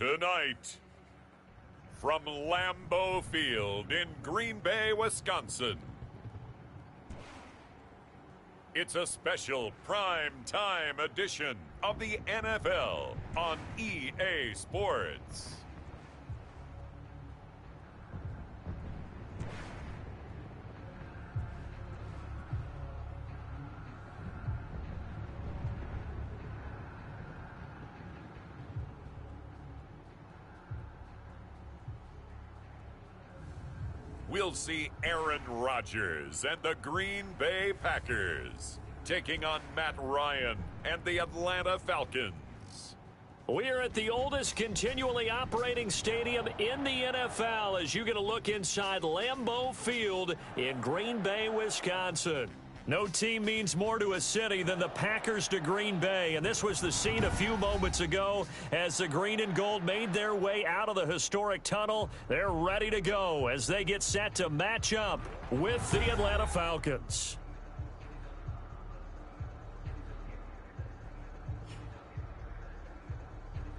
Tonight, from Lambeau Field in Green Bay, Wisconsin, it's a special prime time edition of the NFL on EA Sports. We'll see Aaron Rodgers and the Green Bay Packers taking on Matt Ryan and the Atlanta Falcons. We're at the oldest continually operating stadium in the NFL as you get a look inside Lambeau Field in Green Bay, Wisconsin. No team means more to a city than the Packers to Green Bay, and this was the scene a few moments ago as the green and gold made their way out of the historic tunnel. They're ready to go as they get set to match up with the Atlanta Falcons.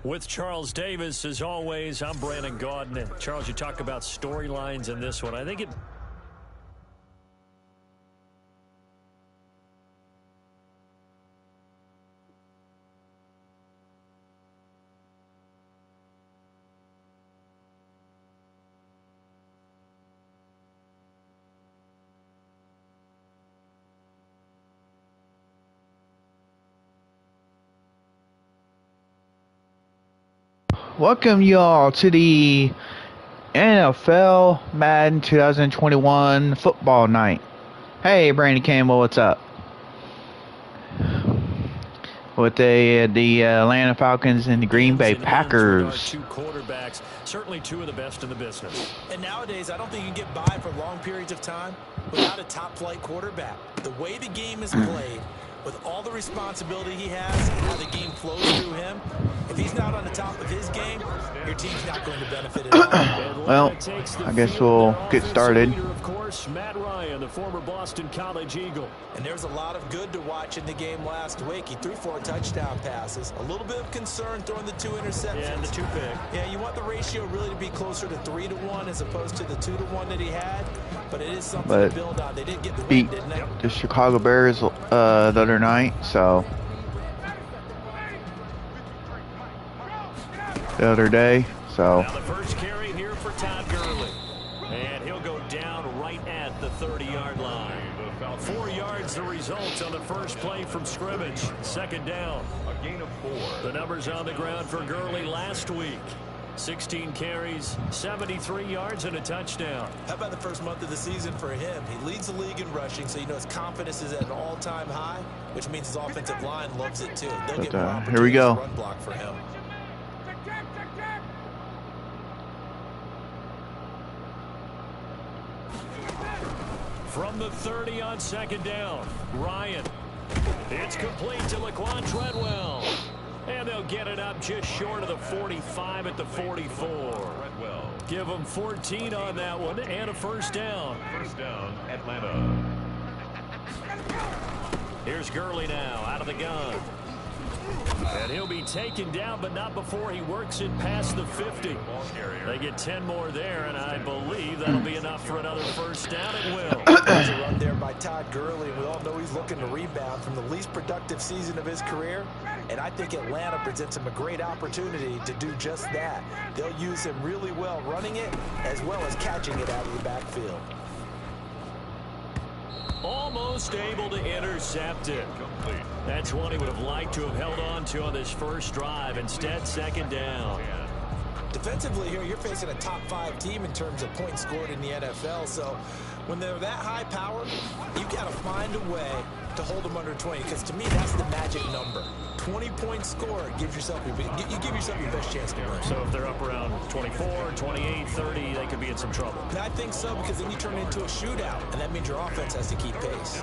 With Charles Davis, as always, I'm Brandon Gaudin. And Charles, you talk about storylines in this one. I think it... Welcome y'all to the NFL Madden 2021 football night. Hey, Brandon Campbell, what's up? With the Atlanta Falcons and the Green Bay Packers. Two quarterbacks, certainly two of the best in the business. And nowadays, I don't think you can get by for long periods of time without a top-flight quarterback. The way the game is played, with all the responsibility he has and how the game flows through him, if he's not on the top of his game, your team's not going to benefit at all. Well, I guess we'll get started. Of course, Matt Ryan, the former Boston College Eagle. And there's a lot of good to watch in the game last week. He threw 4 touchdown passes. A little bit of concern throwing the 2 interceptions. Yeah, the 2 pick. Yeah, you want the ratio really to be closer to 3-to-1 as opposed to the 2-to-1 that he had. But it is something to build on. They did get the win, didn't they? The Chicago Bears the other night, so the other day, so. Now the first carry here for Todd Gurley, and he'll go down right at the 30-yard line. 4 yards the result on the first play from scrimmage. Second down. A gain of 4. The numbers on the ground for Gurley last week. 16 carries, 73 yards, and a touchdown. How about the first month of the season for him? He leads the league in rushing, so you know his confidence is at an all-time high, which means his offensive line loves it too. They'll get more opportunities here we go. to run block for him. From the 30 on second down, Ryan. It's complete to Laquan Treadwell. And they'll get it up just short of the 45 at the 44. Give them 14 on that one and a first down. First down, Atlanta. Here's Gurley now out of the gun. And he'll be taken down, but not before he works it past the 50. They get 10 more there, and I believe that'll be enough for another first down. It will. There's a run there by Todd Gurley, and we all know he's looking to rebound from the least productive season of his career. And I think Atlanta presents him a great opportunity to do just that. They'll use him really well running it as well as catching it out of the backfield. Almost able to intercept it. That's one he would have liked to have held on to on this first drive. Instead, second down. Defensively here, you're facing a top 5 team in terms of points scored in the NFL. So when they're that high powered, you got to find a way to hold them under 20, because to me that's the magic number. 20-point score gives yourself your best chance to win. So if they're up around 24, 28, 30, they could be in some trouble. And I think so, because then you turn it into a shootout, and that means your offense has to keep pace.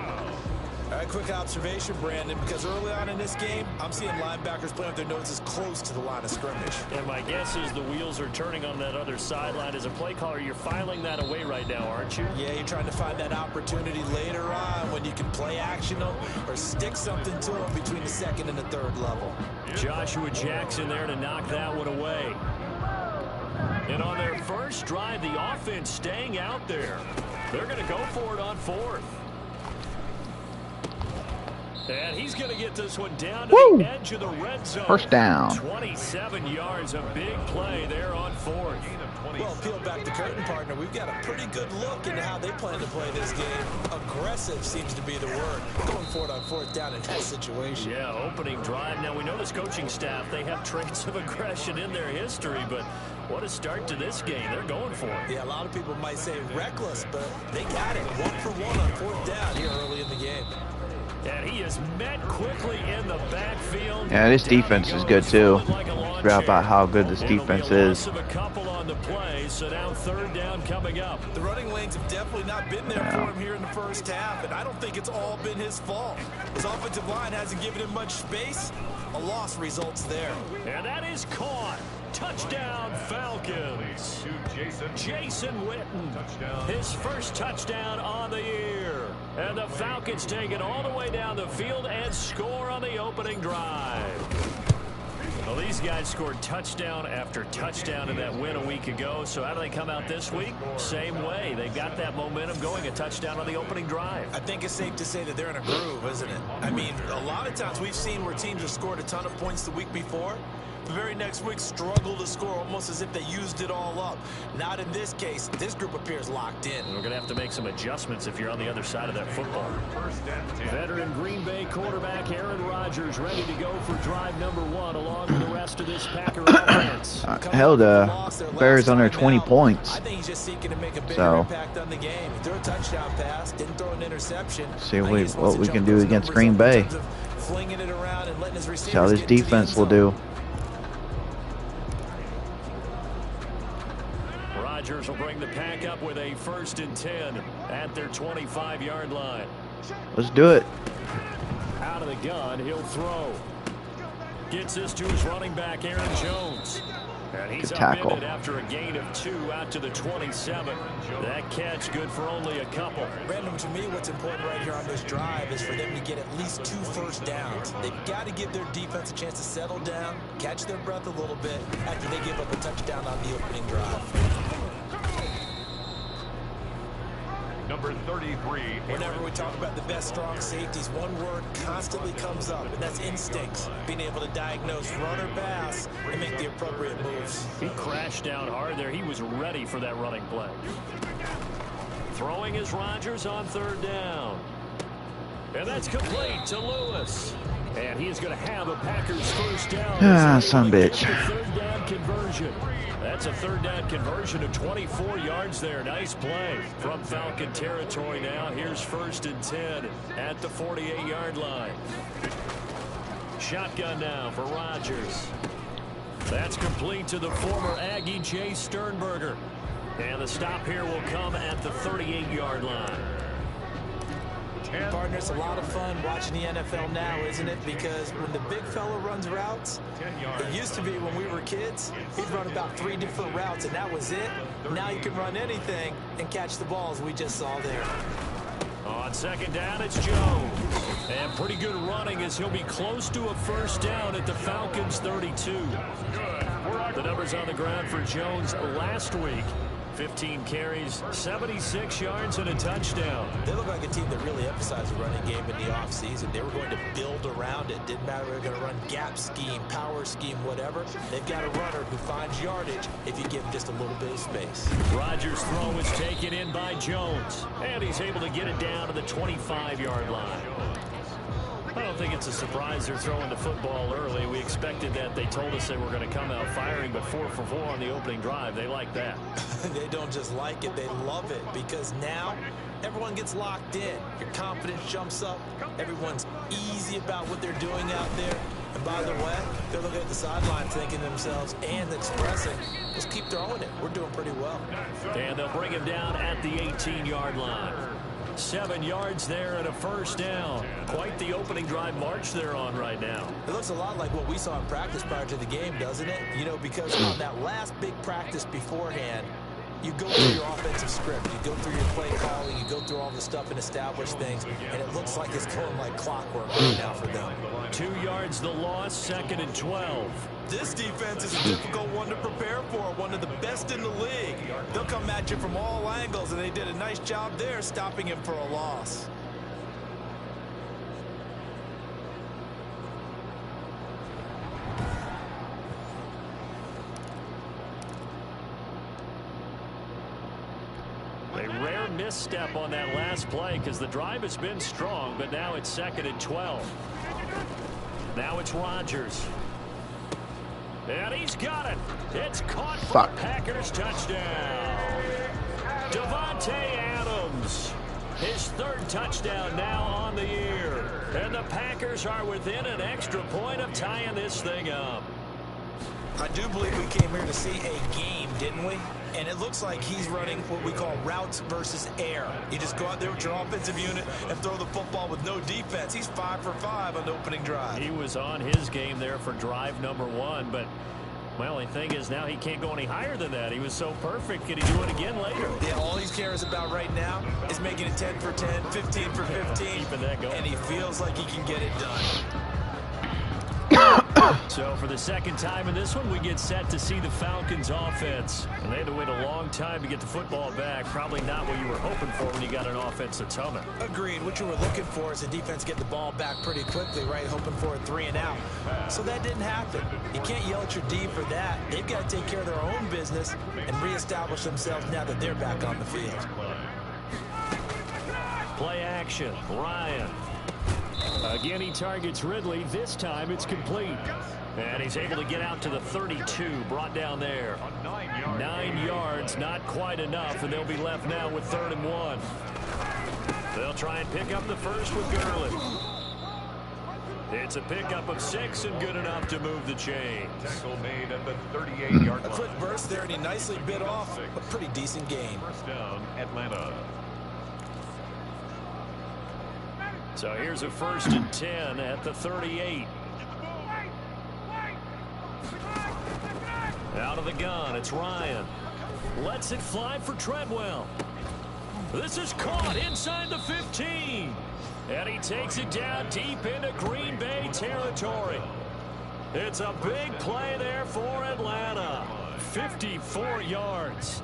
All right, quick observation, Brandon, because early on in this game, I'm seeing linebackers playing with their noses close to the line of scrimmage. And my guess is the wheels are turning on that other sideline. As a play caller, you're filing that away right now, aren't you? Yeah, you're trying to find that opportunity later on when you can play action them or stick something to them between the second and the third level. Joshua Jackson there to knock that one away. And on their first drive, the offense staying out there. They're going to go for it on 4th. And he's going to get this one down to the edge of the red zone. First down. 27 yards, a big play there on 4th. Well, peel back the curtain, partner. We've got a pretty good look into how they plan to play this game. Aggressive seems to be the word. Going for it on 4th down in that situation. Yeah, opening drive. Now, we know this coaching staff, they have traits of aggression in their history, but what a start to this game. They're going for it. Yeah, a lot of people might say reckless, but they got it. 1-for-1 on 4th down here early in the game. And he is met quickly in the backfield. Yeah, this defense is good too. Forgot about how good this defense is. A couple on the play, so now 3rd down coming up. The running lanes have definitely not been there for him here in the first half, and I don't think it's all been his fault. His offensive line hasn't given him much space. A loss results there. And that is caught. Touchdown, Falcons. Jason Witten, his first touchdown on the year. And the Falcons take it all the way down the field and score on the opening drive. Well, these guys scored touchdown after touchdown in that win a week ago. So how do they come out this week? Same way. They've got that momentum going, a touchdown on the opening drive. I think it's safe to say that they're in a groove, isn't it? I mean, a lot of times we've seen where teams have scored a ton of points the week before. The very next week struggle to score almost as if they used it all up. Not in this case. This group appears locked in. We're going to have to make some adjustments if you're on the other side of that football. Veteran Green Bay quarterback Aaron Rodgers ready to go for drive number 1 along with the rest of this Packer offense. Hell, the Bears under 20 points. I think he's just seeking to make a bigger impact on the game. He threw a touchdown pass, didn't throw an interception. See what we can do against Green Bay. Flinging it around and letting his receivers See how this defense will do. Rodgers will bring the pack up with a 1st and 10 at their 25-yard line. Let's do it. Out of the gun, he'll throw. Gets this to his running back, Aaron Jones. And he's upended after a gain of 2 out to the 27. That catch good for only a couple. Brandon, to me, what's important right here on this drive is for them to get at least 2 first downs. They've got to give their defense a chance to settle down, catch their breath a little bit after they give up a touchdown on the opening drive. Number 33. Whenever we talk about the best strong safeties, one word constantly comes up, and that's instincts. Being able to diagnose run or pass and make the appropriate moves. He crashed down hard there. He was ready for that running play. Throwing is Rodgers on 3rd down. And that's complete to Lewis. And he is going to have a Packers first down. Son bitch. 3rd down conversion. That's a 3rd down conversion of 24 yards there. Nice play from Falcon territory now. Here's 1st and 10 at the 48-yard line. Shotgun now for Rodgers. That's complete to the former Aggie Jay Sternberger. And the stop here will come at the 38-yard line. Partner, it's a lot of fun watching the NFL now, isn't it? Because when the big fella runs routes, it used to be when we were kids, he'd run about 3 different routes, and that was it. Now you can run anything and catch the balls we just saw there. On 2nd down, it's Jones. And pretty good running as he'll be close to a first down at the Falcons' 32. The numbers on the ground for Jones last week. 15 carries, 76 yards, and a touchdown. They look like a team that really emphasized the running game in the offseason. They were going to build around it. Didn't matter if they were going to run gap scheme, power scheme, whatever. They've got a runner who finds yardage if you give him just a little bit of space. Rodgers' throw is taken in by Jones, and he's able to get it down to the 25-yard line. I don't think it's a surprise they're throwing the football early. We expected that. They told us they were going to come out firing, but 4 for 4 on the opening drive. They like that. They don't just like it, they love it, because now everyone gets locked in. Your confidence jumps up. Everyone's easy about what they're doing out there. And by the way, they're looking at the sideline thinking to themselves and expressing, let's keep throwing it. We're doing pretty well. And they'll bring him down at the 18-yard line. 7 yards there and a first down. Quite the opening drive march they're on right now. It looks a lot like what we saw in practice prior to the game, doesn't it? You know, because on that last big practice beforehand, You go through your offensive script. You go through your play calling. You go through all the stuff and establish things. And it looks like it's going like clockwork right now for them. 2 yards the loss, 2nd and 12. This defense is a difficult one to prepare for, one of the best in the league. They'll come at you from all angles, and they did a nice job there stopping him for a loss. A rare misstep on that last play because the drive has been strong, but now it's 2nd and 12. Now it's Rodgers. And he's got it. It's caught for the Packers touchdown. Davante Adams. His 3rd touchdown now on the year. And the Packers are within an extra point of tying this thing up. I do believe we came here to see a game, didn't we? And it looks like he's running what we call routes versus air. You just go out there with your offensive unit and throw the football with no defense. He's 5 for 5 on the opening drive. He was on his game there for drive number 1, but well, the thing is now he can't go any higher than that. He was so perfect. Can he do it again later? Yeah, all he cares about right now is making it 10 for 10, 15 for 15. Keeping that going. And he feels like he can get it done. So for the 2nd time in this one, we get set to see the Falcons offense. And they had to wait a long time to get the football back. Probably not what you were hoping for when you got an offense that's humming. Agreed. What you were looking for is the defense get the ball back pretty quickly, right? Hoping for a 3 and out. So that didn't happen. You can't yell at your D for that. They've got to take care of their own business and reestablish themselves now that they're back on the field. Play action. Ryan. Again, he targets Ridley. This time it's complete. And he's able to get out to the 32, brought down there. 9 yards, not quite enough, and they'll be left now with 3rd and 1. They'll try and pick up the first with Gurley. It's a pickup of 6 and good enough to move the chains. Tackle made at the 38-yard line. A quick burst there, and he nicely bit off a pretty decent gain. First down, Atlanta. So here's a 1st and 10 at the 38. Out of the gun, it's Ryan. Lets it fly for Treadwell. This is caught inside the 15. And he takes it down deep into Green Bay territory. It's a big play there for Atlanta. 54 yards.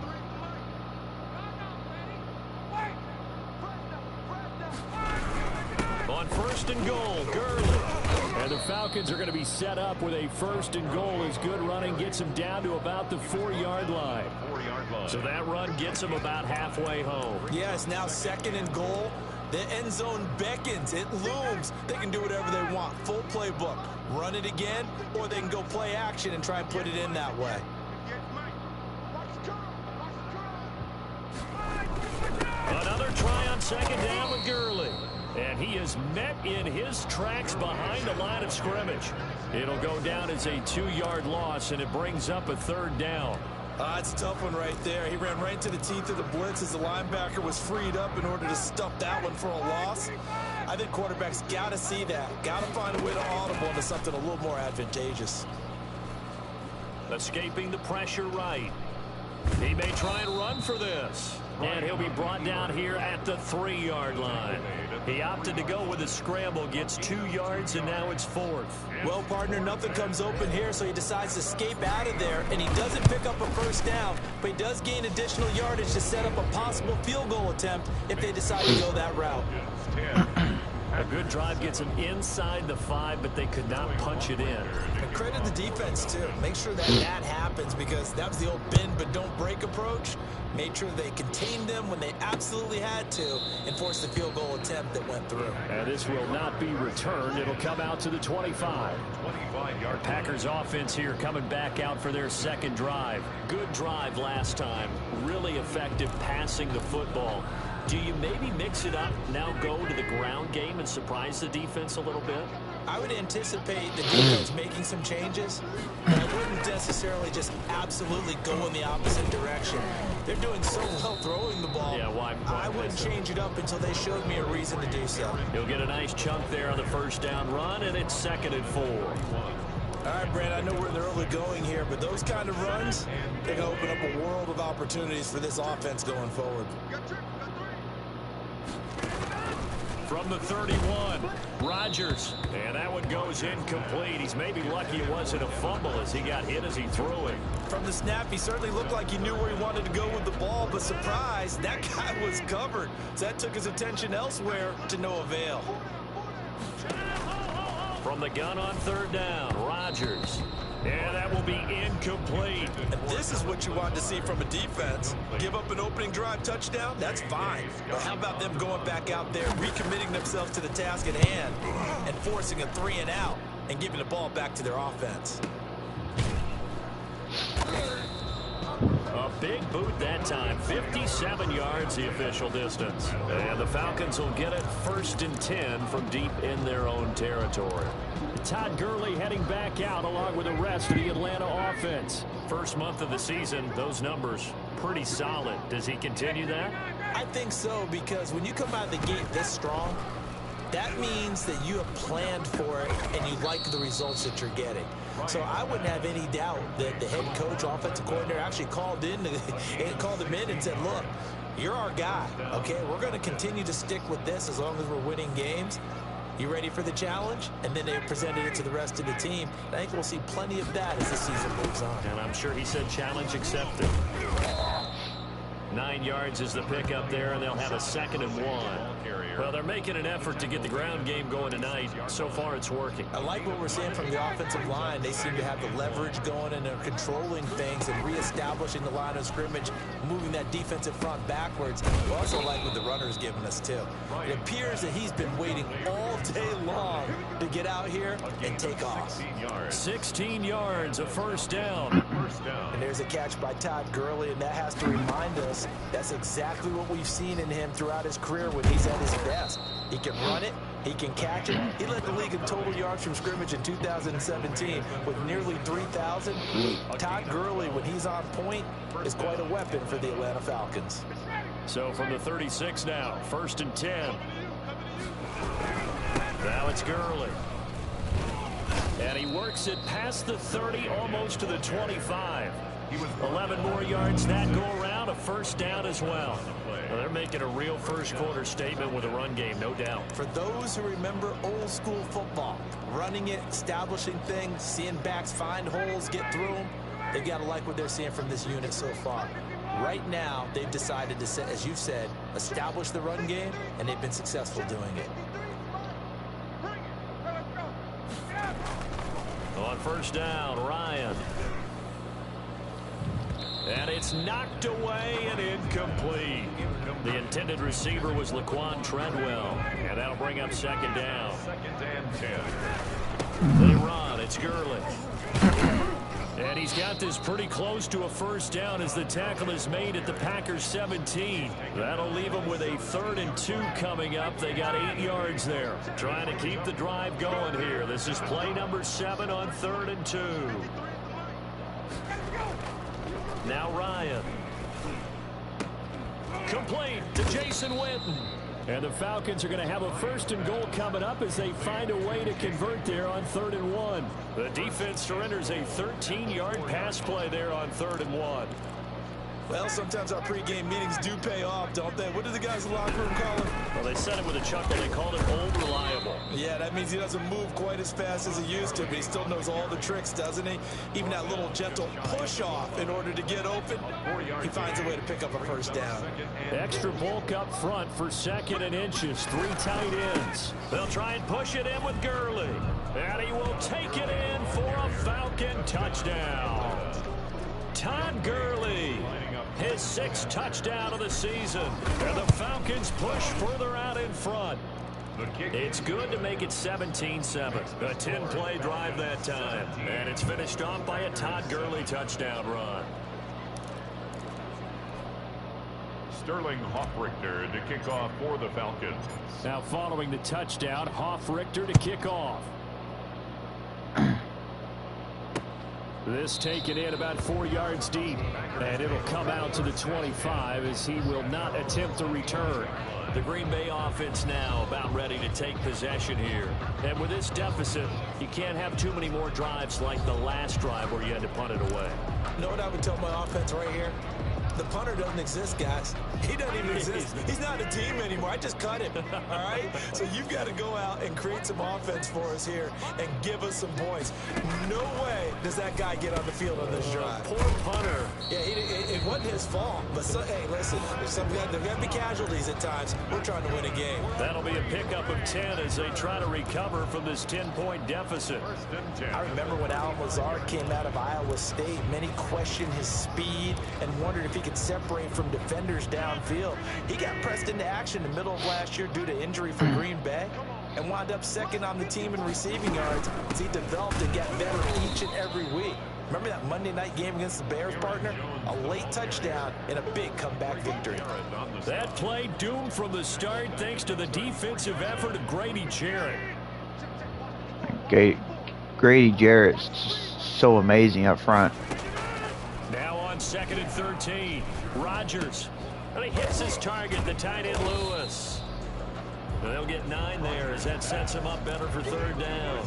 On 1st and goal, Gurley. And the Falcons are going to be set up with a 1st and goal as good running gets them down to about the 4-yard line. So that run gets them about halfway home. Yeah, it's now 2nd and goal. The end zone beckons. It looms. They can do whatever they want. Full playbook. Run it again, or they can go play action and try and put it in that way. Another try on 2nd down with Gurley. And he is met in his tracks behind the line of scrimmage. It'll go down as a 2-yard loss, and it brings up a 3rd down. It's a tough one right there. He ran right into the teeth of the blitz as the linebacker was freed up in order to stuff that one for a loss. I think quarterbacks got to see that. Got to find a way to audible into something a little more advantageous. Escaping the pressure right. He may try and run for this. And he'll be brought down here at the 3-yard line. He opted to go with a scramble, gets 2 yards, and now it's 4th. Well, partner, nothing comes open here, so he decides to escape out of there, and he doesn't pick up a 1st down, but he does gain additional yardage to set up a possible field goal attempt if they decide to go that route. A good drive gets them inside the 5, but they could not punch it in. And credit the defense, too. Make sure that happens, because that was the old bend but don't break approach. Made sure they contained them when they absolutely had to and forced the field goal attempt that went through. And this will not be returned. It'll come out to the 25. Packers offense here coming back out for their 2nd drive. Good drive last time. Really effective passing the football. Do you maybe mix it up, now go to the ground game and surprise the defense a little bit? I would anticipate the defense making some changes, but I wouldn't necessarily just absolutely go in the opposite direction. They're doing so well throwing the ball. Yeah, why I wouldn't change it up until they showed me a reason to do so. He'll get a nice chunk there on the 1st down run, and it's 2nd and 4. All right, Brand, I know we're in the early going here, but those kind of runs, they're going to open up a world of opportunities for this offense going forward. From the 31, Rodgers. And that one goes incomplete. He's maybe lucky it wasn't a fumble as he got hit as he threw it. From the snap, he certainly looked like he knew where he wanted to go with the ball, but surprise, that guy was covered. So that took his attention elsewhere to no avail. From the gun on third down, Rodgers. And that will be incomplete. And this is what you want to see from a defense. Give up an opening drive touchdown, that's fine. But how about them going back out there, recommitting themselves to the task at hand, and forcing a 3 and out, and giving the ball back to their offense. A big boot that time. 57 yards the official distance. And the Falcons will get it 1st and 10 from deep in their own territory. Todd Gurley heading back out along with the rest of the Atlanta offense. First month of the season, those numbers pretty solid. Does he continue that? I think so, because when you come out of the gate this strong, that means that you have planned for it and you like the results that you're getting. So I wouldn't have any doubt that the head coach, offensive coordinator actually called him in and said, look, you're our guy, okay? We're going to continue to stick with this as long as we're winning games. You ready for the challenge? And then they presented it to the rest of the team. I think we'll see plenty of that as the season moves on. And I'm sure he said challenge accepted. 9 yards is the pickup there, and they'll have a 2nd and 1. Well, they're making an effort to get the ground game going tonight. So far, it's working. I like what we're seeing from the offensive line. They seem to have the leverage going, and they're controlling things and reestablishing the line of scrimmage, moving that defensive front backwards. I also like what the runner's giving us, too. It appears that he's been waiting all day long to get out here and take off. 16 yards, a first down. And there's a catch by Todd Gurley, and that has to remind us that's exactly what we've seen in him throughout his career when he's at his best. He can run it. He can catch it. He led the league in total yards from scrimmage in 2017 with nearly 3,000. Todd Gurley, when he's on point, is quite a weapon for the Atlanta Falcons. So from the 36 now, 1st and 10. Now it's Gurley. And he works it past the 30, almost to the 25. 11 more yards that go around, a first down as well. Well, they're making a real first quarter statement with a run game, no doubt. For those who remember old school football, running it, establishing things, seeing backs find holes, get through them, they've got to like what they're seeing from this unit so far. Right now, they've decided to, as you said, establish the run game, and they've been successful doing it. On first down, Ryan. And it's knocked away and incomplete. The intended receiver was Laquan Treadwell. And that'll bring up 2nd down. 2nd and 10. They run. It's Gurley. And he's got this pretty close to a first down as the tackle is made at the Packers 17. That'll leave them with a 3rd and 2 coming up. They got 8 yards there. Trying to keep the drive going here. This is play number 7 on 3rd and 2. Now Ryan. Complete to Jason Witten. And the Falcons are going to have a 1st and goal coming up as they find a way to convert there on 3rd and 1. The defense surrenders a 13-yard pass play there on 3rd and 1. Well, sometimes our pregame meetings do pay off, don't they? What do the guys in the locker room call him? Well, they said it with a chuckle. They called it old reliable. Yeah, that means he doesn't move quite as fast as he used to, but he still knows all the tricks, doesn't he? Even that little gentle push-off in order to get open, he finds a way to pick up a first down. Extra bulk up front for 2nd and inches. 3 tight ends. They'll try and push it in with Gurley. And he will take it in for a Falcon touchdown. Todd Gurley. His 6th touchdown of the season. And the Falcons push further out in front. It's good to make it 17-7. A 10-play drive that time. And it's finished off by a Todd Gurley touchdown run. Sterling Hoffrichter to kick off for the Falcons. Now following the touchdown, Hoffrichter to kick off. This taken in about 4 yards deep, and it'll come out to the 25 as he will not attempt to return. The Green Bay offense now about ready to take possession here. And with this deficit, you can't have too many more drives like the last drive where you had to punt it away. You know what I would tell my offense right here? The punter doesn't exist, guys. He doesn't even exist. He's not a team anymore. I just cut him, all right? So you've got to go out and create some offense for us here and give us some points. No way does that guy get on the field on this drive. Poor punter. Yeah, it wasn't his fault. But, hey, listen, there's got to be casualties at times. We're trying to win a game. That'll be a pickup of 10 as they try to recover from this 10-point deficit. I remember when Alan Lazard came out of Iowa State, many questioned his speed and wondered if he could separate from defenders downfield. He got pressed into action in the middle of last year due to injury for Green Bay and wound up second on the team in receiving yards as he developed and got better each and every week. Remember that Monday night game against the Bears, partner? A late touchdown and a big comeback victory. That play doomed from the start thanks to the defensive effort of Grady Jarrett. Grady Jarrett's so amazing up front. Now on 2nd and 13, Rodgers. And he hits his target, the tight end Lewis. And they'll get 9 there as that sets him up better for 3rd down.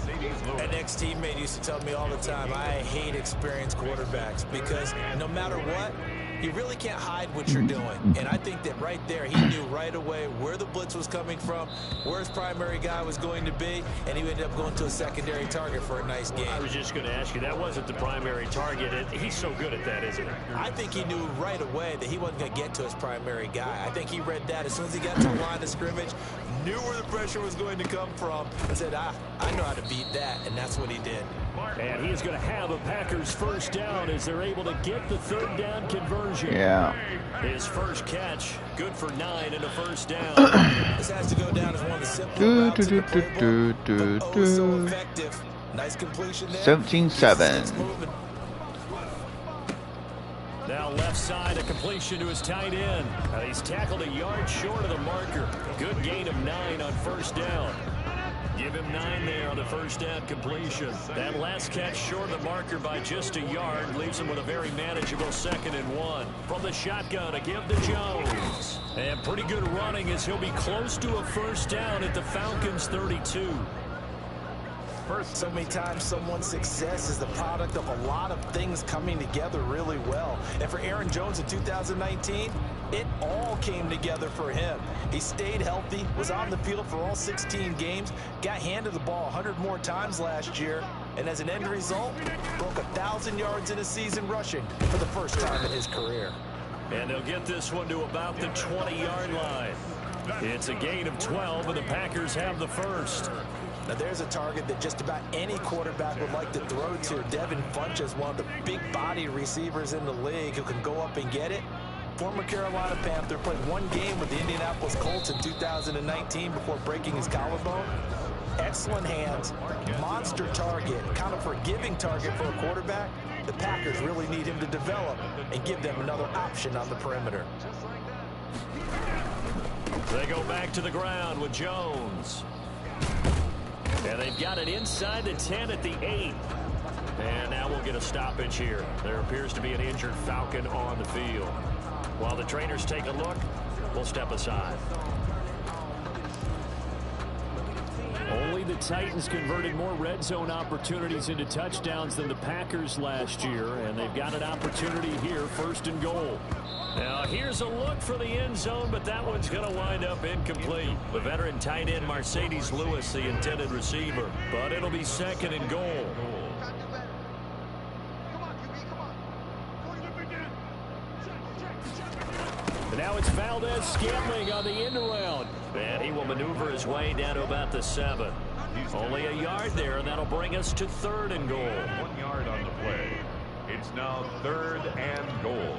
An ex-teammate used to tell me all the time, I hate experienced quarterbacks because no matter what, you really can't hide what you're doing. And I think that right there, he knew right away where the blitz was coming from, where his primary guy was going to be, and he ended up going to a secondary target for a nice game. I was just going to ask you, that wasn't the primary target. He's so good at that, isn't he? I think he knew right away that he wasn't going to get to his primary guy. I think he read that as soon as he got to the line of scrimmage, knew where the pressure was going to come from, and said, I know how to beat that, and that's what he did. And he is going to have a Packers first down as they're able to get the 3rd down conversion. Yeah. His first catch, good for 9 and a first down. This has to go down as one of the simpler routes in the playbook, but so effective. Nice completion there. 17-7. Now left side, a completion to his tight end. He's tackled a yard short of the marker. Good gain of 9 on first down. Give him 9 there on the first down completion. That last catch short of the marker by just a yard leaves him with a very manageable 2nd and 1. From the shotgun, a give to Jones. And pretty good running as he'll be close to a first down at the Falcons' 32. So many times someone's success is the product of a lot of things coming together really well. And for Aaron Jones in 2019, it all came together for him. He stayed healthy, was on the field for all 16 games, got handed the ball 100 more times last year, and as an end result, broke 1,000 yards in a season rushing for the first time in his career. And they'll get this one to about the 20-yard line. It's a gain of 12, and the Packers have the first. Now there's a target that just about any quarterback would like to throw to. Devin Funchess, one of the big body receivers in the league who can go up and get it. Former Carolina Panther, played 1 game with the Indianapolis Colts in 2019 before breaking his collarbone. Excellent hands, monster target, kind of forgiving target for a quarterback. The Packers really need him to develop and give them another option on the perimeter. They go back to the ground with Jones. And they've got it inside the 10 at the 8. And now we'll get a stoppage here. There appears to be an injured Falcon on the field. While the trainers take a look, we'll step aside. Only the Titans converted more red zone opportunities into touchdowns than the Packers last year, and they've got an opportunity here, 1st and goal. Now here's a look for the end zone, but that one's going to wind up incomplete. The veteran tight end Mercedes Lewis, the intended receiver, but it'll be 2nd and goal. And now it's Valdez-Scantling on the end around. And he will maneuver his way down to about the 7. Only a yard there, and that'll bring us to 3rd and goal. 1 yard on the play. It's now 3rd and goal.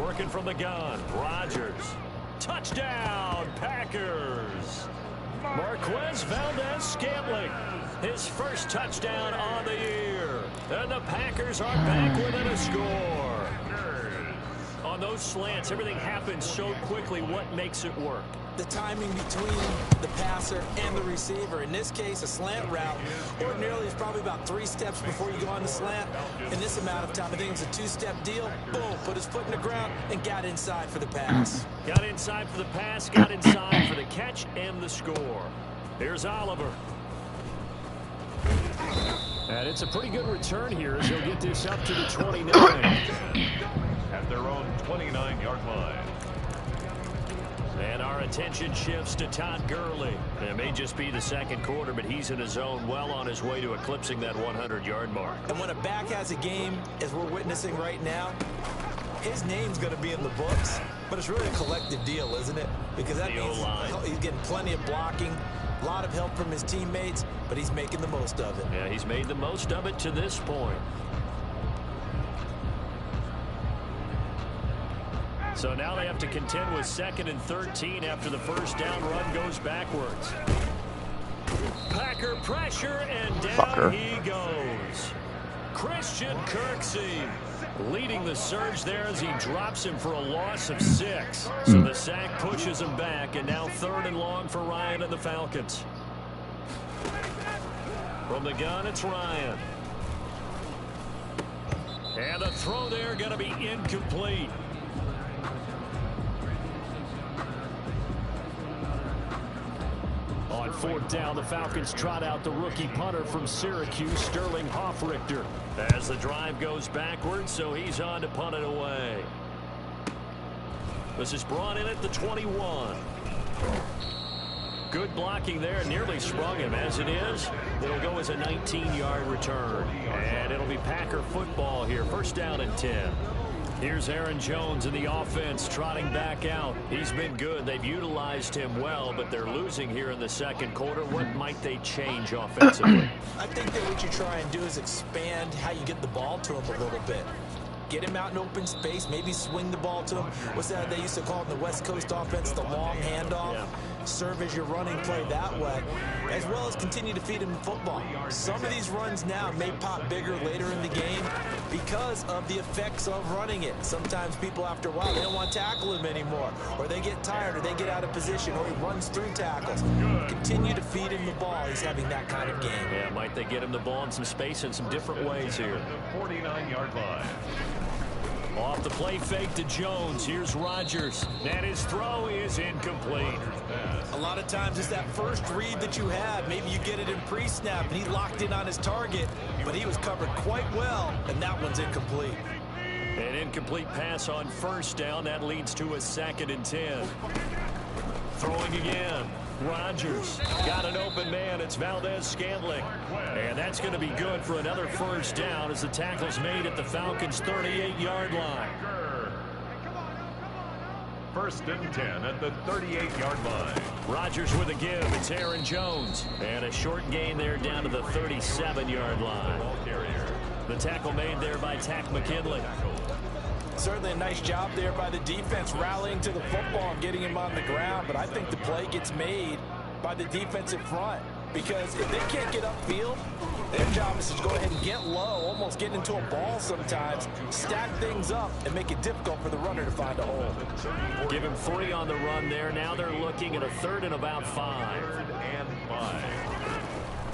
Working from the gun, Rodgers. Touchdown, Packers. Marquez Valdez-Scantling, his first touchdown on the year. And the Packers are back within a score. on those slants, everything happens so quickly. What makes it work? The timing between the passer and the receiver. In this case, a slant route ordinarily is probably about 3 steps before you go on the slant. In this amount of time, I think it was a 2-step deal. Boom, put his foot in the ground and got inside for the pass. Got inside for the pass, got inside for the catch and the score. Here's Oliver. And it's a pretty good return here as they'll get this up to the 29. At their own 29-yard line. And our attention shifts to Todd Gurley. It may just be the second quarter, but he's in his zone, well on his way to eclipsing that 100-yard mark. And when a back has a game, as we're witnessing right now, his name's going to be in the books, but it's really a collective deal, isn't it? Because that means he's getting plenty of blocking, a lot of help from his teammates, but he's making the most of it. Yeah, he's made the most of it to this point. So now they have to contend with 2nd and 13 after the first down run goes backwards. Packer pressure, and down he goes. Christian Kirksey leading the surge there as he drops him for a loss of 6. So the sack pushes him back, and now 3rd and long for Ryan and the Falcons. From the gun, it's Ryan. And the throw there going to be incomplete. On 4th down, the Falcons trot out the rookie punter from Syracuse, Sterling Hoffrichter, as the drive goes backwards, so he's on to punt it away. This is brought in at the 21. Good blocking there, nearly sprung him. As it is, it'll go as a 19-yard return. And it'll be Packer football here, 1st down and 10. Here's Aaron Jones in the offense trotting back out. He's been good. They've utilized him well, but they're losing here in the second quarter. What might they change offensively? I think that what you try and do is expand how you get the ball to him a little bit. Get him out in open space, maybe swing the ball to him. What's that they used to call in the West Coast offense, the long handoff? Yeah. Serve as your running play that way, as well as continue to feed him the football. Some of these runs now may pop bigger later in the game because of the effects of running it. Sometimes people, after a while, they don't want to tackle him anymore, or they get tired, or they get out of position, or he runs through tackles. Continue to feed him the ball. He's having that kind of game. Yeah, might they get him the ball in some space in some different ways here. 49-yard line. Off the play fake to Jones. Here's Rodgers. And his throw is incomplete. A lot of times it's that first read that you have. Maybe you get it in pre-snap, and he locked in on his target, but he was covered quite well, and that one's incomplete. An incomplete pass on 1st down. That leads to a 2nd and 10. Throwing again. Rodgers got an open man. It's Valdez-Scantling. And that's going to be good for another 1st down as the tackle's made at the Falcons' 38-yard line. 1st and 10 at the 38-yard line. Rodgers with a give. It's Aaron Jones. And a short gain there down to the 37-yard line. The tackle made there by Tack McKinley. Certainly a nice job there by the defense rallying to the football and getting him on the ground, but I think the play gets made by the defensive front because if they can't get upfield, their job is to go ahead and get low, almost get into a ball sometimes, stack things up, and make it difficult for the runner to find a hole. Give him 3 on the run there. Now they're looking at a 3rd and about 5. 3rd and 5.